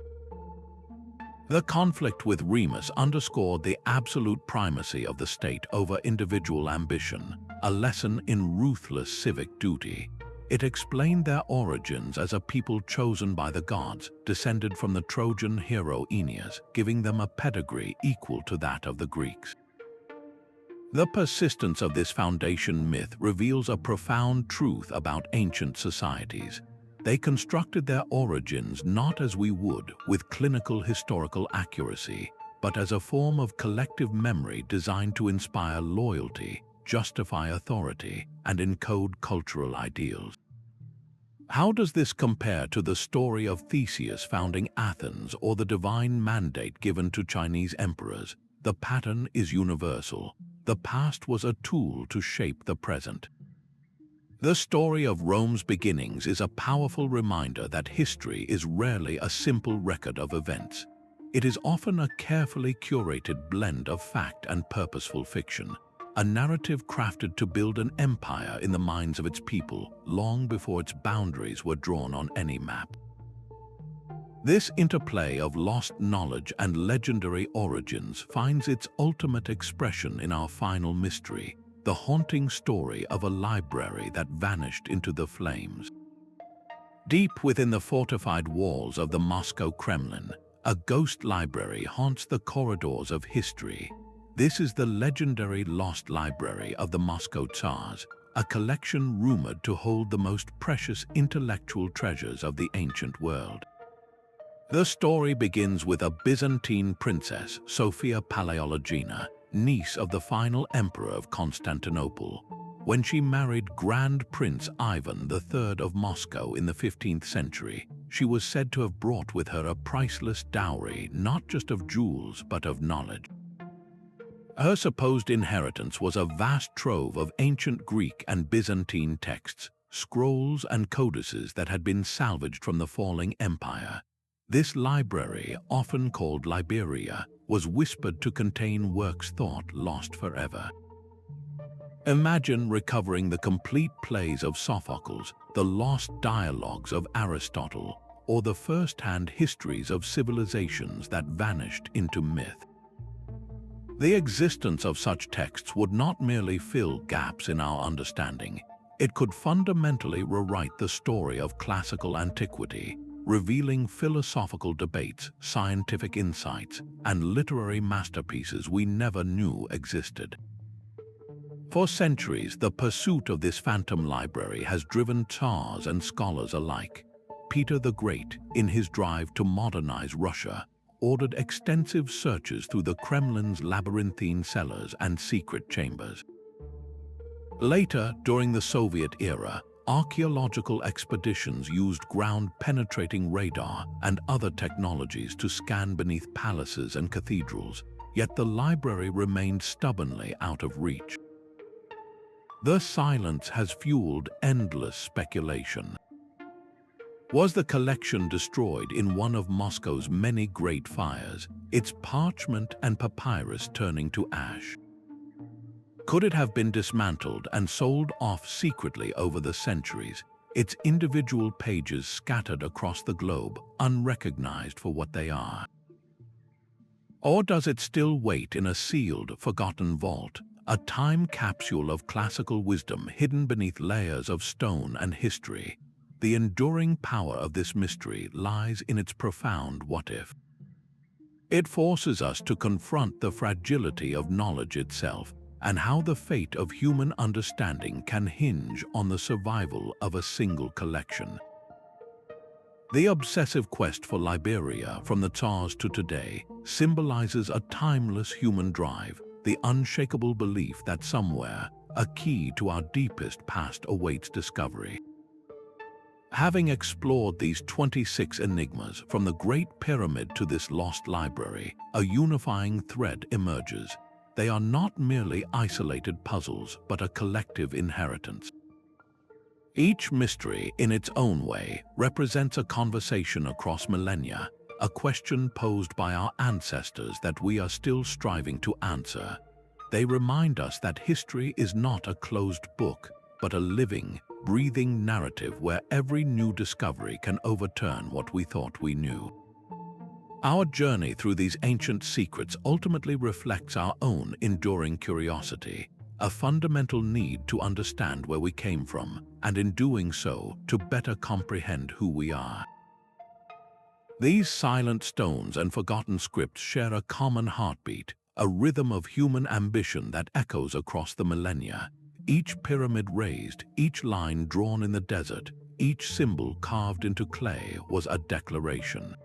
The conflict with Remus underscored the absolute primacy of the state over individual ambition, a lesson in ruthless civic duty. It explained their origins as a people chosen by the gods, descended from the Trojan hero Aeneas, giving them a pedigree equal to that of the Greeks. The persistence of this foundation myth reveals a profound truth about ancient societies. They constructed their origins not as we would with clinical historical accuracy, but as a form of collective memory designed to inspire loyalty, justify authority, and encode cultural ideals. How does this compare to the story of Theseus founding Athens or the divine mandate given to Chinese emperors? The pattern is universal. The past was a tool to shape the present. The story of Rome's beginnings is a powerful reminder that history is rarely a simple record of events. It is often a carefully curated blend of fact and purposeful fiction, a narrative crafted to build an empire in the minds of its people long before its boundaries were drawn on any map. This interplay of lost knowledge and legendary origins finds its ultimate expression in our final mystery, the haunting story of a library that vanished into the flames. Deep within the fortified walls of the Moscow Kremlin, a ghost library haunts the corridors of history. This is the legendary Lost Library of the Moscow Tsars, a collection rumored to hold the most precious intellectual treasures of the ancient world. The story begins with a Byzantine princess, Sophia Paleologina, niece of the final emperor of Constantinople. When she married Grand Prince Ivan III of Moscow in the 15th century, she was said to have brought with her a priceless dowry, not just of jewels, but of knowledge. Her supposed inheritance was a vast trove of ancient Greek and Byzantine texts, scrolls and codices that had been salvaged from the falling empire. This library, often called Liberia, was whispered to contain works thought lost forever. Imagine recovering the complete plays of Sophocles, the lost dialogues of Aristotle, or the first-hand histories of civilizations that vanished into myth. The existence of such texts would not merely fill gaps in our understanding, it could fundamentally rewrite the story of classical antiquity, revealing philosophical debates, scientific insights, and literary masterpieces we never knew existed. For centuries, the pursuit of this phantom library has driven tsars and scholars alike. Peter the Great, in his drive to modernize Russia, ordered extensive searches through the Kremlin's labyrinthine cellars and secret chambers. Later, during the Soviet era, archaeological expeditions used ground-penetrating radar and other technologies to scan beneath palaces and cathedrals, yet the library remained stubbornly out of reach. The silence has fueled endless speculation. Was the collection destroyed in one of Moscow's many great fires, its parchment and papyrus turning to ash? Could it have been dismantled and sold off secretly over the centuries, its individual pages scattered across the globe, unrecognized for what they are? Or does it still wait in a sealed, forgotten vault, a time capsule of classical wisdom hidden beneath layers of stone and history? The enduring power of this mystery lies in its profound what-if. It forces us to confront the fragility of knowledge itself and how the fate of human understanding can hinge on the survival of a single collection. The obsessive quest for Liberia from the Tsars to today symbolizes a timeless human drive, the unshakable belief that somewhere, a key to our deepest past awaits discovery. Having explored these 26 enigmas from the Great Pyramid to this lost library, a unifying thread emerges. They are not merely isolated puzzles, but a collective inheritance. Each mystery, in its own way, represents a conversation across millennia, a question posed by our ancestors that we are still striving to answer. They remind us that history is not a closed book, but a living, breathing narrative where every new discovery can overturn what we thought we knew. Our journey through these ancient secrets ultimately reflects our own enduring curiosity, a fundamental need to understand where we came from, and in doing so, to better comprehend who we are. These silent stones and forgotten scripts share a common heartbeat, a rhythm of human ambition that echoes across the millennia. Each pyramid raised, each line drawn in the desert, each symbol carved into clay was a declaration.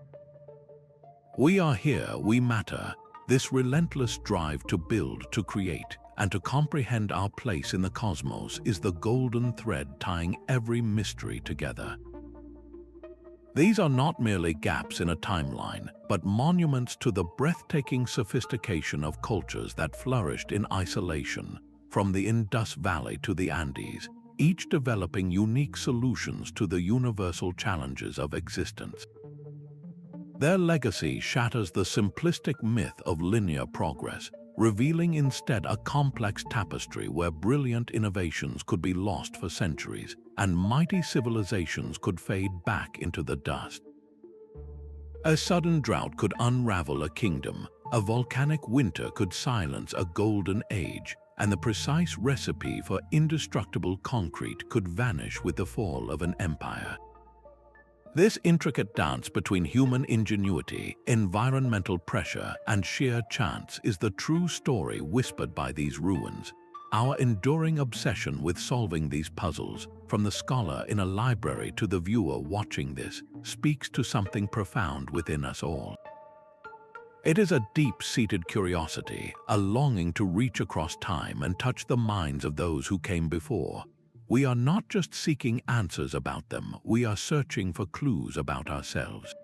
We are here, we matter. This relentless drive to build, to create, and to comprehend our place in the cosmos is the golden thread tying every mystery together. These are not merely gaps in a timeline, but monuments to the breathtaking sophistication of cultures that flourished in isolation, from the Indus Valley to the Andes, each developing unique solutions to the universal challenges of existence. Their legacy shatters the simplistic myth of linear progress, revealing instead a complex tapestry where brilliant innovations could be lost for centuries and mighty civilizations could fade back into the dust. A sudden drought could unravel a kingdom, a volcanic winter could silence a golden age, and the precise recipe for indestructible concrete could vanish with the fall of an empire. This intricate dance between human ingenuity, environmental pressure, and sheer chance is the true story whispered by these ruins. Our enduring obsession with solving these puzzles, from the scholar in a library to the viewer watching this, speaks to something profound within us all. It is a deep-seated curiosity, a longing to reach across time and touch the minds of those who came before. We are not just seeking answers about them, we are searching for clues about ourselves.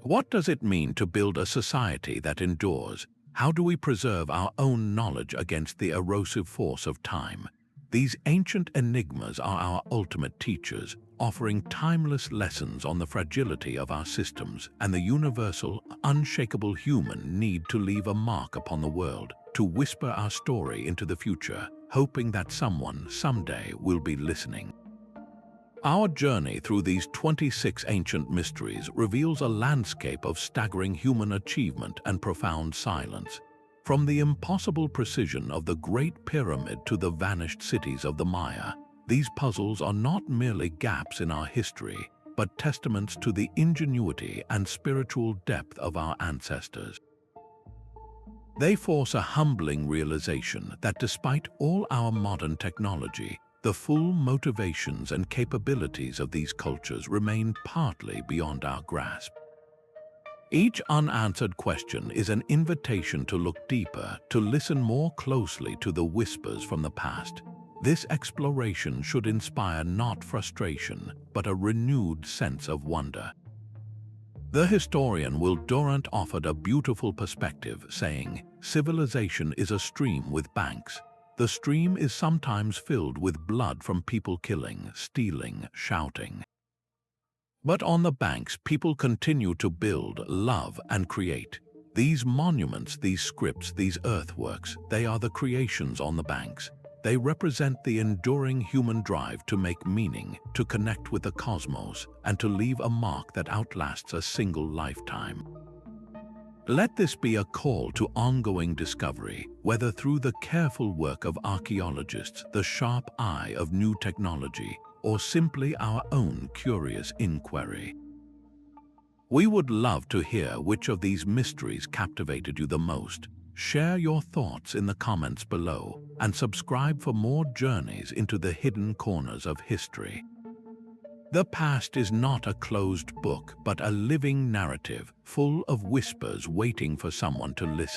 What does it mean to build a society that endures? How do we preserve our own knowledge against the erosive force of time? These ancient enigmas are our ultimate teachers, offering timeless lessons on the fragility of our systems and the universal, unshakable human need to leave a mark upon the world, to whisper our story into the future, hoping that someone someday will be listening. Our journey through these 26 ancient mysteries reveals a landscape of staggering human achievement and profound silence. From the impossible precision of the Great Pyramid to the vanished cities of the Maya, these puzzles are not merely gaps in our history, but testaments to the ingenuity and spiritual depth of our ancestors. They force a humbling realization that despite all our modern technology, the full motivations and capabilities of these cultures remain partly beyond our grasp. Each unanswered question is an invitation to look deeper, to listen more closely to the whispers from the past. This exploration should inspire not frustration, but a renewed sense of wonder. The historian Will Durant offered a beautiful perspective, saying, "Civilization is a stream with banks. The stream is sometimes filled with blood from people killing, stealing, shouting. But on the banks, people continue to build, love, and create. These monuments, these scripts, these earthworks, they are the creations on the banks. They represent the enduring human drive to make meaning, to connect with the cosmos, and to leave a mark that outlasts a single lifetime." Let this be a call to ongoing discovery, whether through the careful work of archaeologists, the sharp eye of new technology, or simply our own curious inquiry. We would love to hear which of these mysteries captivated you the most. Share your thoughts in the comments below and subscribe for more journeys into the hidden corners of history. The past is not a closed book, but a living narrative full of whispers waiting for someone to listen.